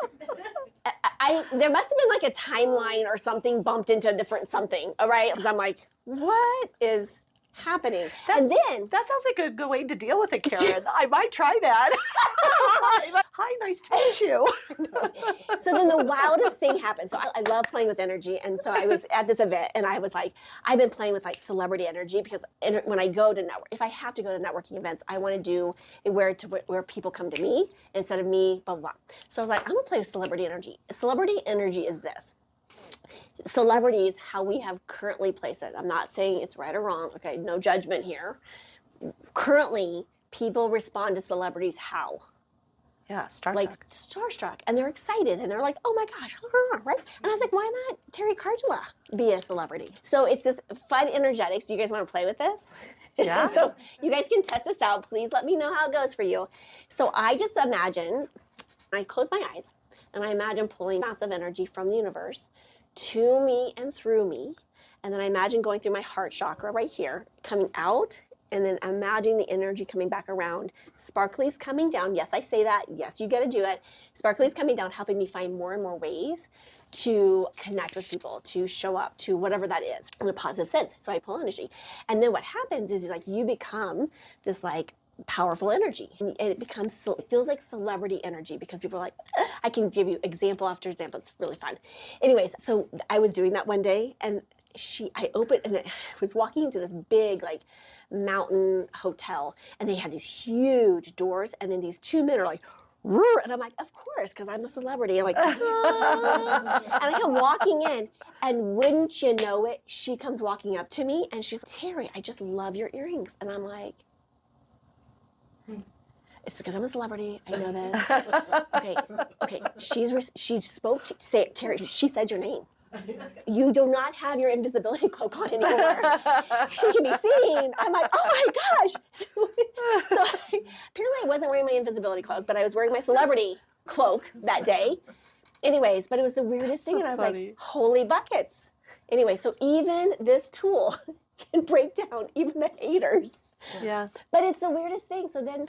There must have been like a timeline or something bumped into a different something, all right? Because I'm like, what is happening? And then that sounds like a good way to deal with it, Karen. I might try that. Hi, nice to meet you. So then the wildest thing happened. So I love playing with energy. And so I was at this event, and I was like, I've been playing with like celebrity energy because when I go to network, if I have to go to networking events, I want to do it where people come to me instead of me, blah, blah, blah. So I was like, I'm going to play with celebrity energy. Celebrity energy is this. Celebrity is how we have currently placed it. I'm not saying it's right or wrong. Okay, no judgment here. Currently, people respond to celebrities how? Yeah, starstruck. Like starstruck, and they're excited, and they're like, "Oh my gosh!" Right? And I was like, "Why not Terry Cardula be a celebrity?" So it's this fun, energetic. So you guys want to play with this? Yeah. So you guys can test this out. Please let me know how it goes for you. So I just imagine, I close my eyes, and I imagine pulling massive energy from the universe to me and through me, and then I imagine going through my heart chakra right here, coming out. And then imagine the energy coming back around. Sparkly's coming down. Yes, I say that. Yes, you got to do it. Sparkly's coming down, helping me find more and more ways to connect with people, to show up, to whatever that is in a positive sense. So I pull energy. And then what happens is like you become this like powerful energy. And it feels like celebrity energy because people are like, I can give you example after example. It's really fun. Anyways, so I was doing that one day, and I opened, and I was walking into this big like mountain hotel, and they had these huge doors, and then these 2 men are like, roar, and I'm like, of course, because I'm a celebrity. I'm like, ah. And I come walking in, and wouldn't you know it, she comes walking up to me, and she's like, Terry, I just love your earrings. And I'm like, it's because I'm a celebrity. I know this. Okay. She spoke to Terry. She said your name. You do not have your invisibility cloak on anymore. She can be seen. I'm like, oh my gosh. So apparently I wasn't wearing my invisibility cloak, but I was wearing my celebrity cloak that day. Anyways, but it was the weirdest thing. And I was like, holy buckets. Anyway, so even this tool can break down even the haters. Yeah. But it's the weirdest thing. So then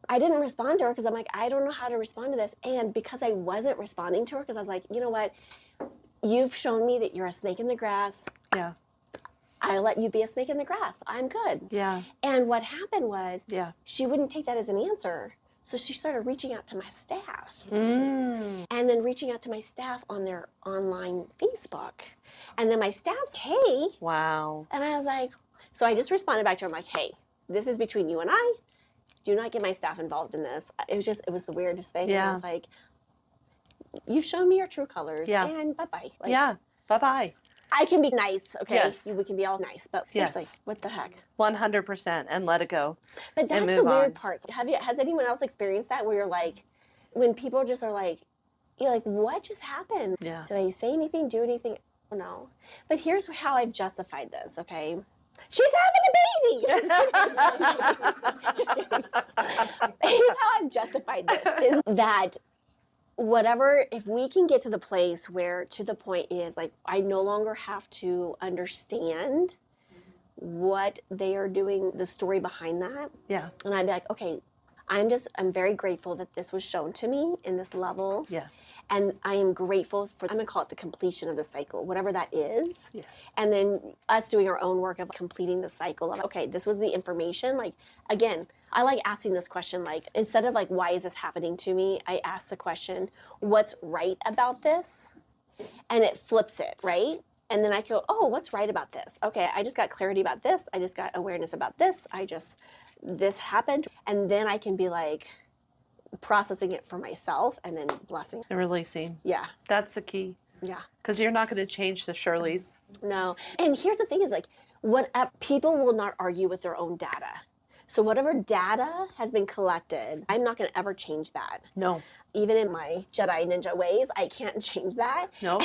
I didn't respond to her because I'm like, I don't know how to respond to this. And because I wasn't responding to her, because I was like, you know what? You've shown me that you're a snake in the grass. Yeah. I'll let you be a snake in the grass. I'm good. Yeah. And what happened was Yeah. she wouldn't take that as an answer. So she started reaching out to my staff. Mm. And then reaching out to my staff on their online Facebook. And then my staff's, hey. Wow. And I was like, so I just responded back to her. I'm like, hey, this is between you and I. Do not get my staff involved in this. It was the weirdest thing. Yeah. And I was like, you've shown me your true colors. Yeah. And bye-bye. Like, Yeah. Bye-bye. I can be nice, okay? Yes. We can be all nice, but seriously, Yes. what the heck? 100%. And let it go. But that's and the move weird on. part. Has anyone else experienced that where you're like, when people just are like, you're like, what just happened? Yeah. Did I say anything, do anything? Oh, no. But here's how I've justified this, okay? She's having a baby! Just kidding. Just kidding. Here's how I've justified this, is that whatever, if we can get to the place where, to the point is, like, I no longer have to understand what they are doing, the story behind that. Yeah. And I'd be like, okay, I'm very grateful that this was shown to me in this level. Yes. And I am grateful for, I'm gonna call it the completion of the cycle, whatever that is. Yes. And then us doing our own work of completing the cycle of, okay, this was the information. Like, again, I like asking this question, like, instead of like, why is this happening to me? I ask the question, what's right about this? And it flips it, right? And then I go, oh, what's right about this? Okay, I just got clarity about this. I just got awareness about this. This happened. And then I can be like processing it for myself and then blessing. And releasing. Yeah, That's the key. yeah. Because you're not going to change the Shirleys. No. And here's the thing is like, people will not argue with their own data. So whatever data has been collected, I'm not going to ever change that. No. Even in my Jedi Ninja ways, I can't change that. No.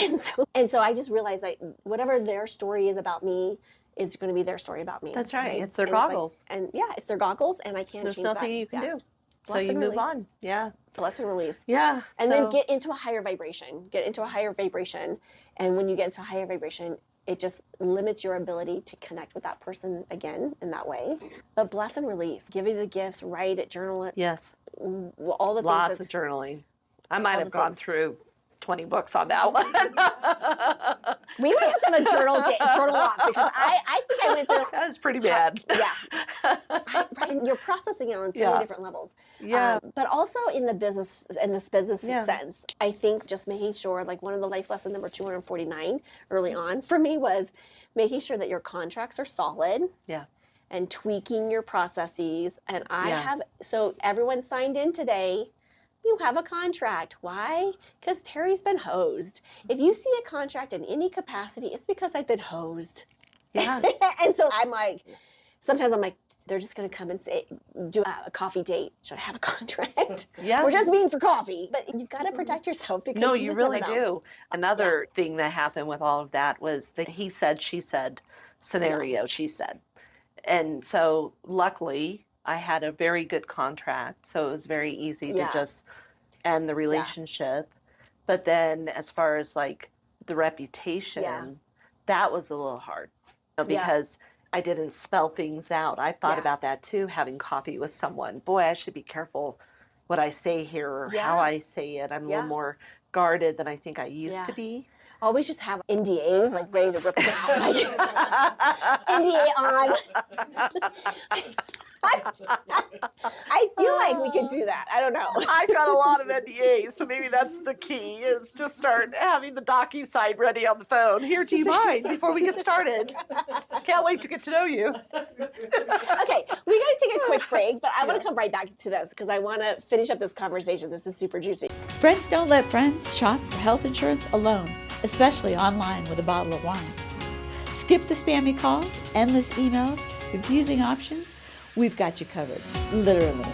And so I just realized like whatever their story is about me is going to be their story about me. That's right. It's their And like- goggles. and yeah, it's their goggles, and I can't There's change that. nothing you can Yeah. do. So Bless you and move release. on. Yeah. Bless and release. Yeah. And so- then get into a higher vibration. Get into a higher vibration. And when you get into a higher vibration, it just limits your ability to connect with that person again in that way. But bless and release. Give it the gifts, write it, journal it, Yes. all the Lots things. of journaling. I might all have the gone things. through 20 books on that one. We might have to have a journal off because I think I went through. That was pretty bad. Yeah. Right. You're processing it on so Yeah. many different levels. Yeah. But also in this business Yeah. sense, I think just making sure, like one of the life lesson number 249 early on for me was making sure that your contracts are solid Yeah. and tweaking your processes. And Yeah. so everyone signed in today. You have a contract. Why? Because Terry's been hosed. If you see a contract in any capacity, it's because I've been hosed. Yeah. And so I'm like, sometimes I'm like, they're just going to come and say, do a coffee date. Should I have a contract? Yeah. We're just meeting for coffee. But you've got to protect yourself because No, you you just really never know. do. Another thing that happened with all of that was the he said, she said scenario, she said. And so luckily, I had a very good contract. So it was very easy Yeah. to just end the relationship. But then as far as like the reputation, Yeah. that was a little hard because I didn't spell things out. I thought Yeah. about that too, having coffee with someone. Boy, I should be careful what I say here or how Yeah. I say it. I'm a Yeah. little more guarded than I think I used Yeah. to be. Always just have NDAs like ready to rip them out. Like, NDA on. I feel like we could do that. I don't know. I've got a lot of NDAs, so maybe that's the key, is just start having the docu-side ready on the phone. Here, do you mind before we get started? Can't wait to get to know you. Okay, we got to take a quick break, but I want to come right back to this because I want to finish up this conversation. This is super juicy. Friends don't let friends shop for health insurance alone, especially online with a bottle of wine. Skip the spammy calls, endless emails, confusing options. We've got you covered, literally.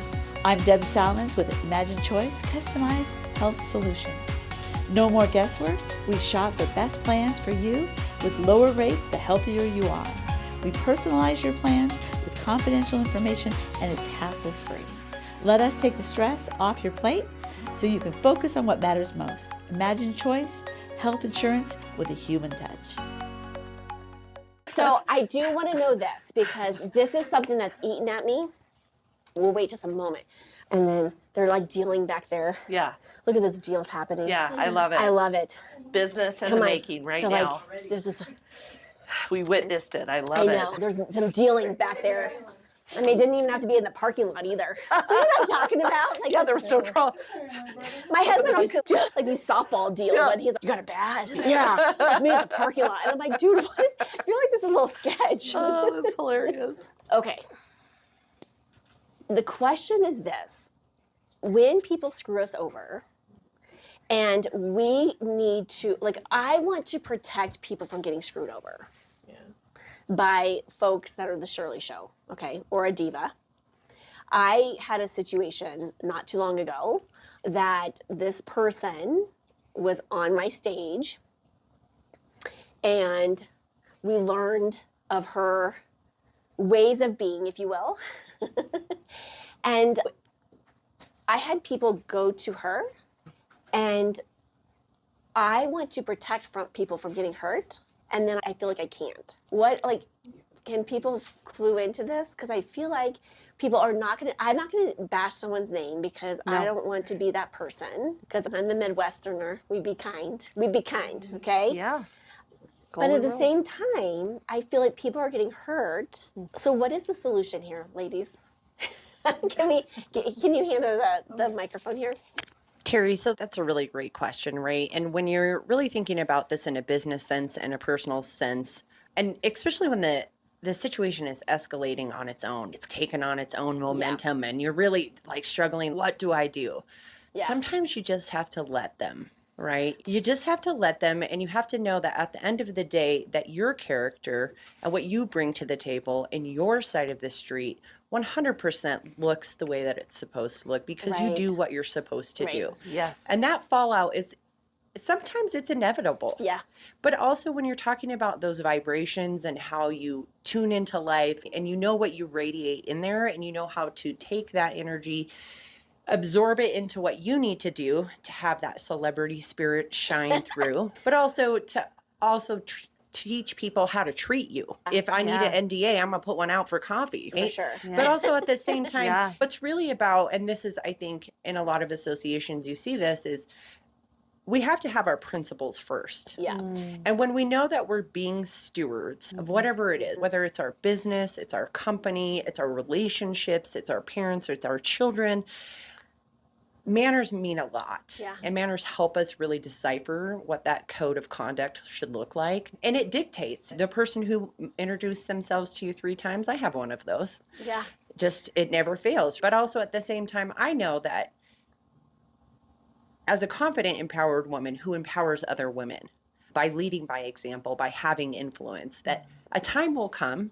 I'm Deb Salmons with Imagine Choice Customized Health Solutions. No more guesswork. We shop the best plans for you with lower rates the healthier you are. We personalize your plans with confidential information and it's hassle-free. Let us take the stress off your plate so you can focus on what matters most. Imagine choice, health insurance with a human touch. So I do want to know this because this is something that's eating at me. We'll wait just a moment. And then they're like dealing back there. Yeah. Look at those deals happening. Yeah, I love it. I love it. Business in Come the on. making right So, now. like, there's this, We witnessed it. I I love know, it. there's some dealings back there. I mean, it didn't even have to be in the parking lot either. Do you know what I'm talking about? Like, Yeah, there was no trouble. my husband used to do like these softball deals, Yeah. and he's like, "You got it bad." Yeah, like me in the parking lot, and I'm like, "Dude, what is?" I feel like this is a little sketch. Oh, that's hilarious. Okay. The question is this: when people screw us over, and we need to, like, I want to protect people from getting screwed over by folks that are the Shirley Show, okay, or a diva. I had a situation not too long ago that this person was on my stage and we learned of her ways of being, if you will. And I had people go to her, and I want to protect people from getting hurt, and then I feel like I can't. What, like, can people clue into this? Because I feel like people are not going to, I'm not going to bash someone's name because I don't want to be that person, because I'm the Midwesterner. We be kind, okay? Yeah. But at the Golden rule. same time, I feel like people are getting hurt. So what is the solution here, ladies? Can you hand her the microphone here? Terry, so that's a really great question, right? And when you're really thinking about this in a business sense and a personal sense, and especially when the situation is escalating on its own, it's taken on its own momentum, and you're really like struggling, what do I do? Yeah. Sometimes you just have to let them, right? You just have to let them, and you have to know that at the end of the day, that your character and what you bring to the table in your side of the street 100% looks the way that it's supposed to look, because you do Right. what you're supposed to Right. do. Yes. And that fallout is sometimes it's inevitable. Yeah. But also when you're talking about those vibrations and how you tune into life, and you know what you radiate in there, and you know how to take that energy, absorb it into what you need to do to have that celebrity spirit shine through, but also to teach people how to treat you. If I need Yeah. an NDA, I'm gonna put one out for coffee. For right? sure. But also at the same time, Yeah. what's really about, and this is, I think, in a lot of associations, you see this, is we have to have our principles first. Yeah. And when we know that we're being stewards of whatever it is, whether it's our business, it's our company, it's our relationships, it's our parents, or it's our children, manners mean a lot. Yeah. And manners help us really decipher what that code of conduct should look like. And it dictates. The person who introduced themselves to you 3 times, I have one of those. Yeah. Just, it never fails. But also at the same time, I know that as a confident, empowered woman who empowers other women by leading by example, by having influence, that a time will come.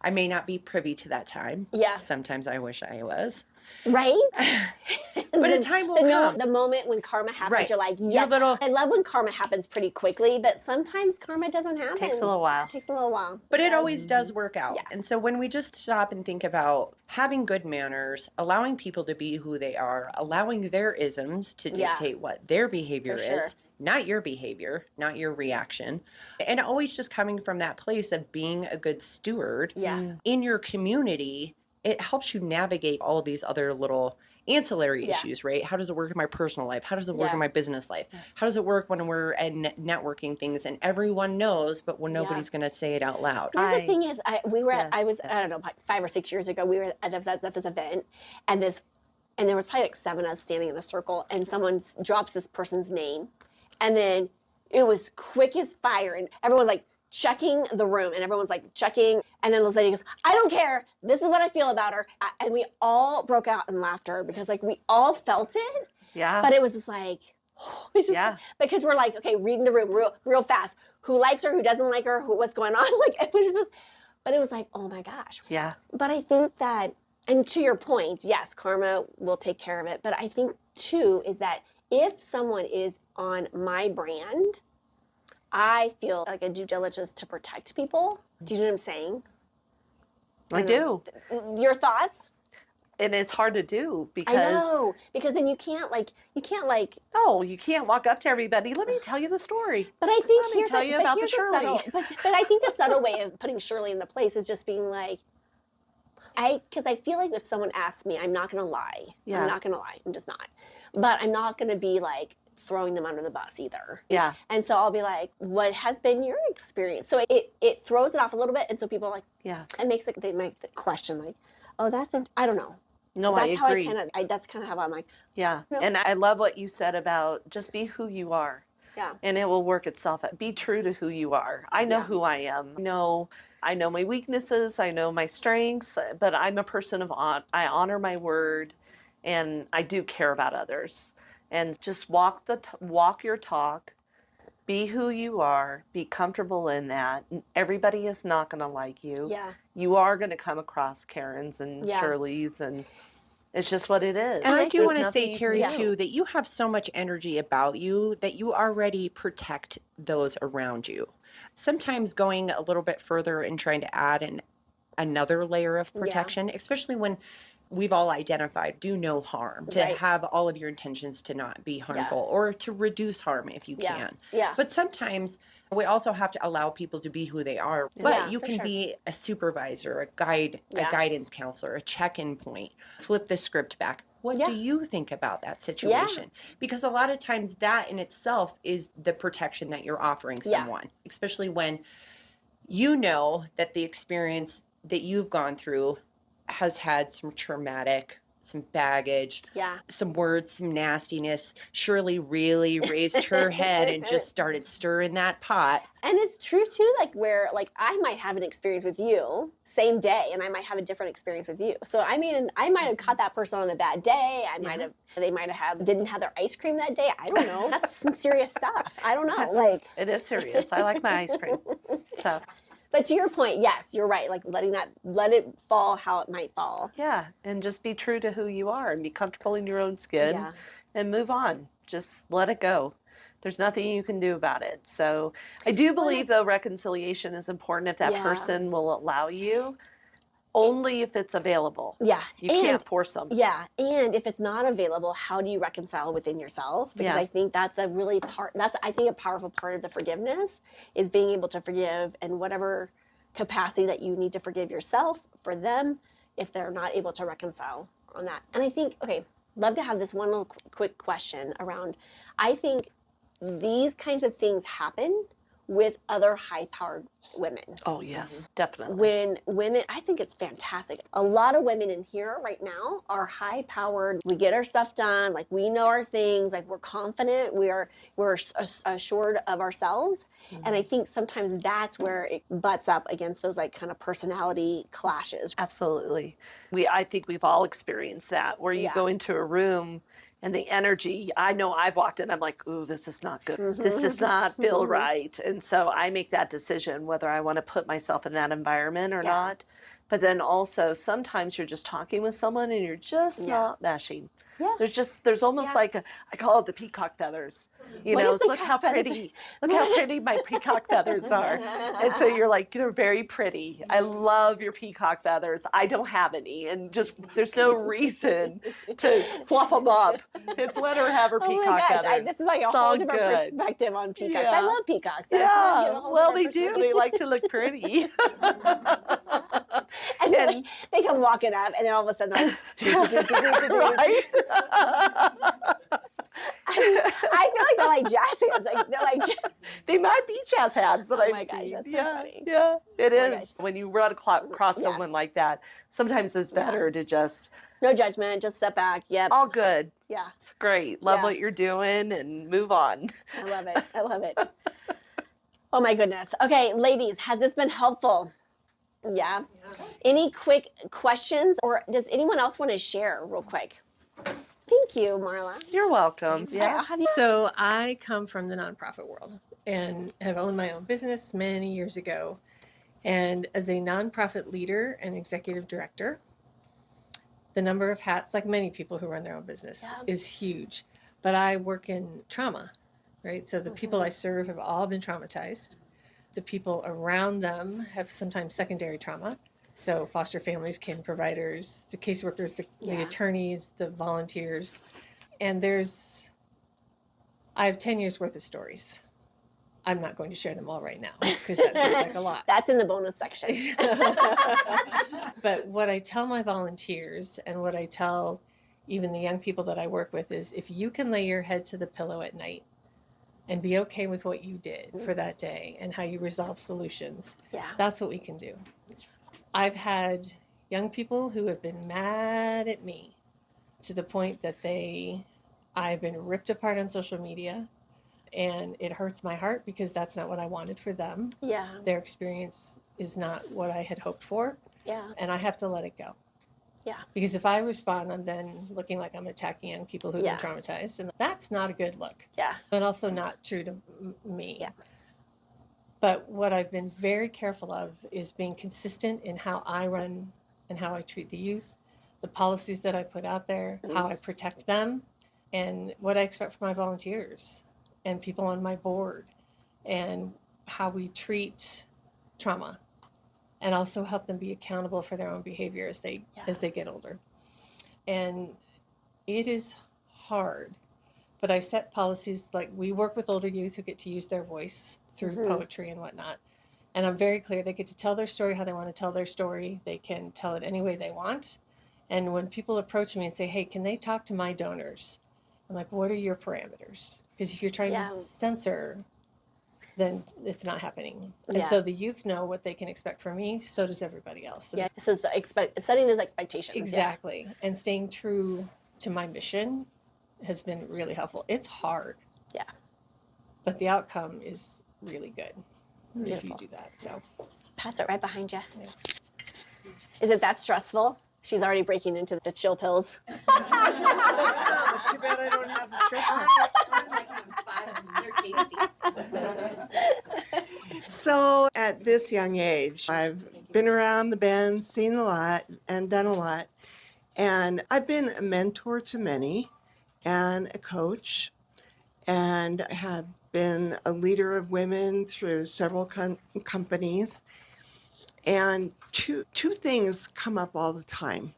I may not be privy to that time. Yeah. Sometimes I wish I was. Right? But a time will come. The moment when karma happens, Right. you're like, Your yes. little- I love when karma happens pretty quickly, but sometimes karma doesn't happen. Takes a little while. It takes a little while. But it always does work out. Yeah. And so when we just stop and think about having good manners, allowing people to be who they are, allowing their isms to Yeah. dictate what their behavior For sure. is, not your behavior, not your reaction, and always just coming from that place of being a good steward Yeah. in your community, it helps you navigate all of these other little ancillary Yeah. issues, right? How does it work in my personal life? How does it work Yeah. in my business life? How does it work when we're at networking things and everyone knows, but when nobody's going to say it out loud? Here's the I- thing is, I was, Yes, I don't know, like 5 or 6 years ago, we were at this event, and there was probably like 7 of us standing in a circle, and someone drops this person's name, and then it was quick as fire, and everyone's like checking the room, and everyone's like checking, and then this lady goes, "I don't care, this is what I feel about her," and we all broke out in laughter, because like we all felt it, Yeah. but it was just like, it's just, Yeah. because we're like, okay, reading the room real fast. Who likes her? Who doesn't like her? What's going on? Like, it was just, but it was like, oh my gosh. Yeah. But I think that, and to your point, yes, karma will take care of it. But I think too is that if someone is on my brand, I feel like a due diligence to protect people. Do you know what I'm saying? I do. Your thoughts? And it's hard to do because I know, because then you can't no, you can't walk up to everybody. Let me tell you the story. But I think Let me tell you about the Shirley. But I think the subtle way of putting Shirley in the place is just being like, because I feel like if someone asks me, I'm not going to lie. Yeah. I'm not going to lie. I'm just not. But I'm not going to be like throwing them under the bus either. Yeah. And so I'll be like, what has been your experience? So it throws it off a little bit. And so people are like, Yeah. it makes it, they make the question like, oh, I don't know. No, That's I how agree. that's kind of how I'm like, Yeah. No. And I love what you said about just be who you are. yeah. And it will work itself out. Be true to who you are. I know Yeah. who I am. I know my weaknesses. I know my strengths. But I'm a person of I honor my word, and I do care about others. And just walk your talk. Be who you are. Be comfortable in that. Everybody is not going to like you. Yeah. You are going to come across Karens and Yeah. Shirleys, and it's just what it is. And I do There's want to nothing say, you can Terry, do. too, that you have so much energy about you that you already protect those around you. Sometimes going a little bit further and trying to add another layer of protection, especially when we've all identified do no harm, to Right. have all of your intentions to not be harmful or to reduce harm if you Yeah. can. Yeah. But sometimes we also have to allow people to be who they are. But Yeah, you for can sure. be a supervisor, a guide, Yeah. a guidance counselor, a check-in point, flip the script back. What Yeah. do you think about that situation? Because a lot of times that in itself is the protection that you're offering Yeah. someone, especially when you know that the experience that you've gone through has had some traumatic, some baggage, Yeah. some words, some nastiness. Shirley really raised her head and just started stirring that pot. And it's true too, like where like I might have an experience with you same day, and I might have a different experience with you. So I mean, I might have caught that person on a bad day. They might have didn't have their ice cream that day. I don't know. That's some serious stuff. I don't know. Like, It is serious. I like my ice cream. So, but to your point, yes, you're right. Like let it fall how it might fall. yeah, and just be true to who you are and be comfortable in your own skin Yeah. and move on. Just let it go. There's nothing you can do about it. So, I do believe, though, reconciliation is important if that Yeah. person will allow you, only if it's available. Yeah. You can't force them. Yeah, and if it's not available, how do you reconcile within yourself? Because Yeah. I think that's I think a powerful part of the forgiveness is being able to forgive in whatever capacity that you need to forgive yourself for them if they're not able to reconcile on that. And I think, okay, love to have this one little quick question around, I think these kinds of things happen with other high-powered women. Oh, yes, definitely. When women, I think it's fantastic. A lot of women in here right now are high powered. We get our stuff done. Like we know our things. Like we're confident. We're assured of ourselves. And I think sometimes that's where it butts up against those like kind of personality clashes. Absolutely. I think we've all experienced that, where you Yeah. go into a room and the energy, I know I've walked in, I'm like, ooh, this is not good. This does not feel right. And so I make that decision whether I want to put myself in that environment or Yeah. not. But then also sometimes you're just talking with someone and you're just Yeah. not meshing. Yeah. There's almost Yeah. like I call it the peacock feathers. You What know, is the look how feathers? pretty, look how pretty my peacock feathers are. And so you're like, they're very pretty. I love your peacock feathers. I don't have any, and just there's no reason to fluff them up. It's let her have her Oh peacock my gosh, feathers. this is like a It's whole all different good. perspective on peacocks. Yeah. I love peacocks. That's Yeah, a whole well, they different do. perspective. They like to look pretty. And then they come walking up, and then all of a sudden, they're like, Right? I feel like they're like jazz hands. Like they're like, They might be jazz hands that Oh I've my gosh, seen. that's so Yeah, funny. yeah, it Oh my is. gosh. When you run across Yeah. someone like that, sometimes it's better to just no judgment, just step back. Yep. all good. Yeah, It's great. Love Yeah. what you're doing and move on. I love it. I love it. Oh my goodness. Okay, ladies, has this been helpful? Yeah. Any quick questions, or does anyone else want to share real quick? Thank you, Marla. You're welcome. Yeah. I'll have you. So I come from the nonprofit world and have owned my own business many years ago. And as a nonprofit leader and executive director, the number of hats, like many people who run their own business, Yeah. is huge. but I work in trauma, right? So the people I serve have all been traumatized. The people around them have sometimes secondary trauma. So foster families, kin providers, the caseworkers, the attorneys, the volunteers. And I have 10 years worth of stories. I'm not going to share them all right now because that feels like a lot. That's in the bonus section. But what I tell my volunteers and what I tell even the young people that I work with is if you can lay your head to the pillow at night and be okay with what you did for that day and how you resolve solutions, that's what we can do. I've had young people who have been mad at me to the point that I've been ripped apart on social media, and it hurts my heart because that's not what I wanted for them. Yeah. Their experience is not what I had hoped for. Yeah. And I have to let it go. Yeah. Because if I respond, I'm then looking like I'm attacking young people who've been traumatized, and that's not a good look. Yeah. And also not true to me. Yeah. But what I've been very careful of is being consistent in how I run and how I treat the youth, the policies that I put out there, how I protect them, and what I expect from my volunteers and people on my board, and how we treat trauma, and also help them be accountable for their own behavior as they get older. And it is hard, but I set policies, like we work with older youth who get to use their voice through poetry and whatnot. And I'm very clear, they get to tell their story how they want to tell their story. They can tell it any way they want. And when people approach me and say, hey, can they talk to my donors? I'm like, what are your parameters? Because if you're trying to censor, then it's not happening. And so the youth know what they can expect from me, so does everybody else. Yeah, so setting those expectations. Exactly. Yeah. And staying true to my mission has been really helpful. It's hard. Yeah. But the outcome is really good if you do that. So pass it right behind you. Yeah. Is it that stressful? She's already breaking into the chill pills. Too bad I don't have the stress. So at this young age, I've been around the bend, seen a lot, and done a lot. And I've been a mentor to many and a coach, and I have been a leader of women through several companies. And two things come up all the time,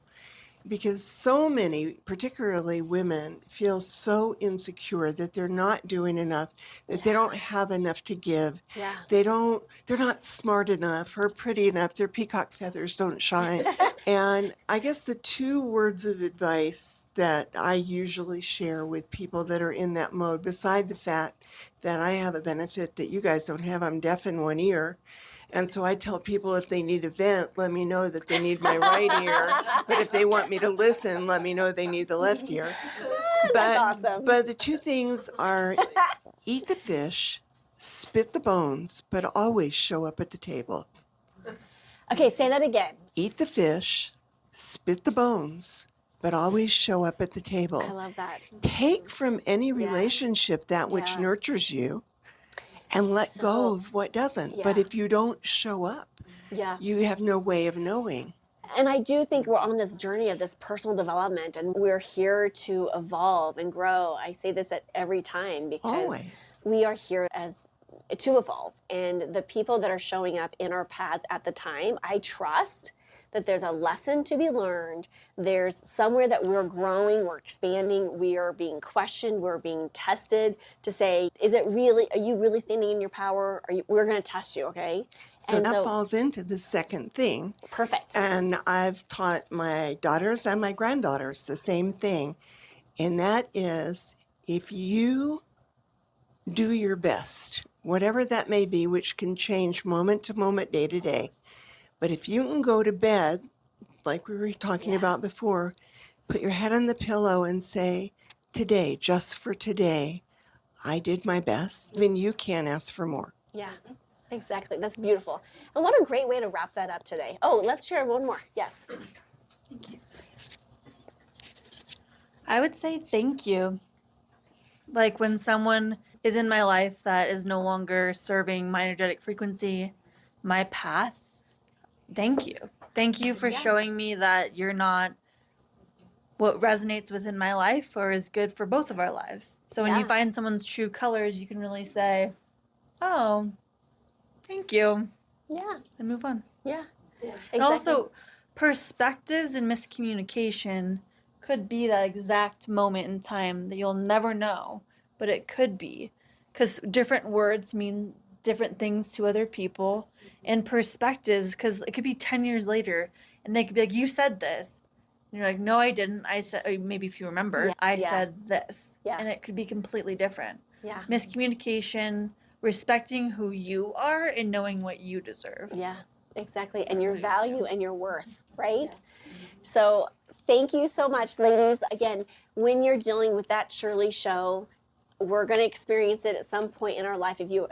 because so many, particularly women, feel so insecure that they're not doing enough, that they don't have enough to give. Yeah. They're not smart enough or pretty enough. Their peacock feathers don't shine. And I guess the two words of advice that I usually share with people that are in that mode, beside the fact that I have a benefit that you guys don't have, I'm deaf in one ear. And so I tell people if they need a vent, let me know that they need my right ear. But if they want me to listen, let me know they need the left ear. That's awesome. But the two things are eat the fish, spit the bones, but always show up at the table. Okay, say that again. Eat the fish, spit the bones, but always show up at the table. I love that. Take from any relationship that which nurtures you, and let go of what doesn't. But if you don't show up, you have no way of knowing. And I do think we're on this journey of this personal development, and we're here to evolve and grow. I say this at every time because we are here to evolve. And the people that are showing up in our paths at the time, I trust that there's a lesson to be learned. There's somewhere that we're growing, we're expanding, we are being questioned, we're being tested to say, are you really standing in your power? We're going to test you, okay? So that falls into the second thing. Perfect. And I've taught my daughters and my granddaughters the same thing. And that is, if you do your best, whatever that may be, which can change moment to moment, day to day, but if you can go to bed, like we were talking about before, put your head on the pillow and say, today, just for today, I did my best, then you can't ask for more. Yeah, exactly. That's beautiful. And what a great way to wrap that up today. Oh, let's share one more. Yes. Thank you. I would say thank you. Like when someone is in my life that is no longer serving my energetic frequency, my path, thank you. Thank you for showing me that you're not what resonates within my life or is good for both of our lives. So when you Yeah. find someone's true colors, you can really say, oh, thank you, Yeah. and move on. Yeah. And also, perspectives and miscommunication could be that exact moment in time that you'll never know, but it could be. Because different words mean different things to other people, and perspectives, because it could be 10 years later, and they could be like, you said this. And you're like, no, I didn't. I said, or maybe if you remember, I Yeah. said this. Yeah. And it could be completely different. Yeah. Miscommunication, respecting who you are, and knowing what you deserve. Yeah, exactly. And your value and your worth, right? So thank you so much, ladies. Again, when you're dealing with that Shirley Show, we're going to experience it at some point in our life if you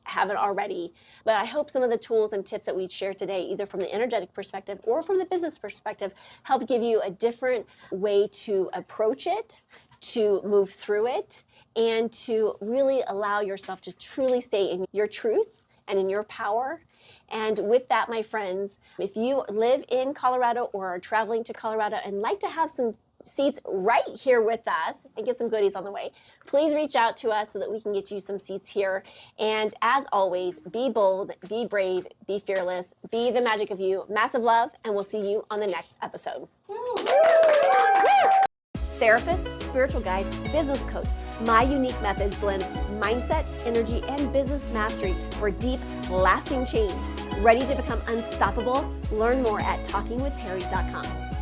haven't already. But I hope some of the tools and tips that we shared today, either from the energetic perspective or from the business perspective, help give you a different way to approach it, to move through it, and to really allow yourself to truly stay in your truth and in your power. And with that, my friends, if you live in Colorado or are traveling to Colorado and like to have some seats right here with us and get some goodies on the way, please reach out to us so that we can get you some seats here. And as always, be bold, be brave, be fearless, be the magic of you. Massive love, and we'll see you on the next episode. Therapist, spiritual guide, business coach. My unique methods blend mindset, energy, and business mastery for deep, lasting change. Ready to become unstoppable? Learn more at talkingwithterry.com.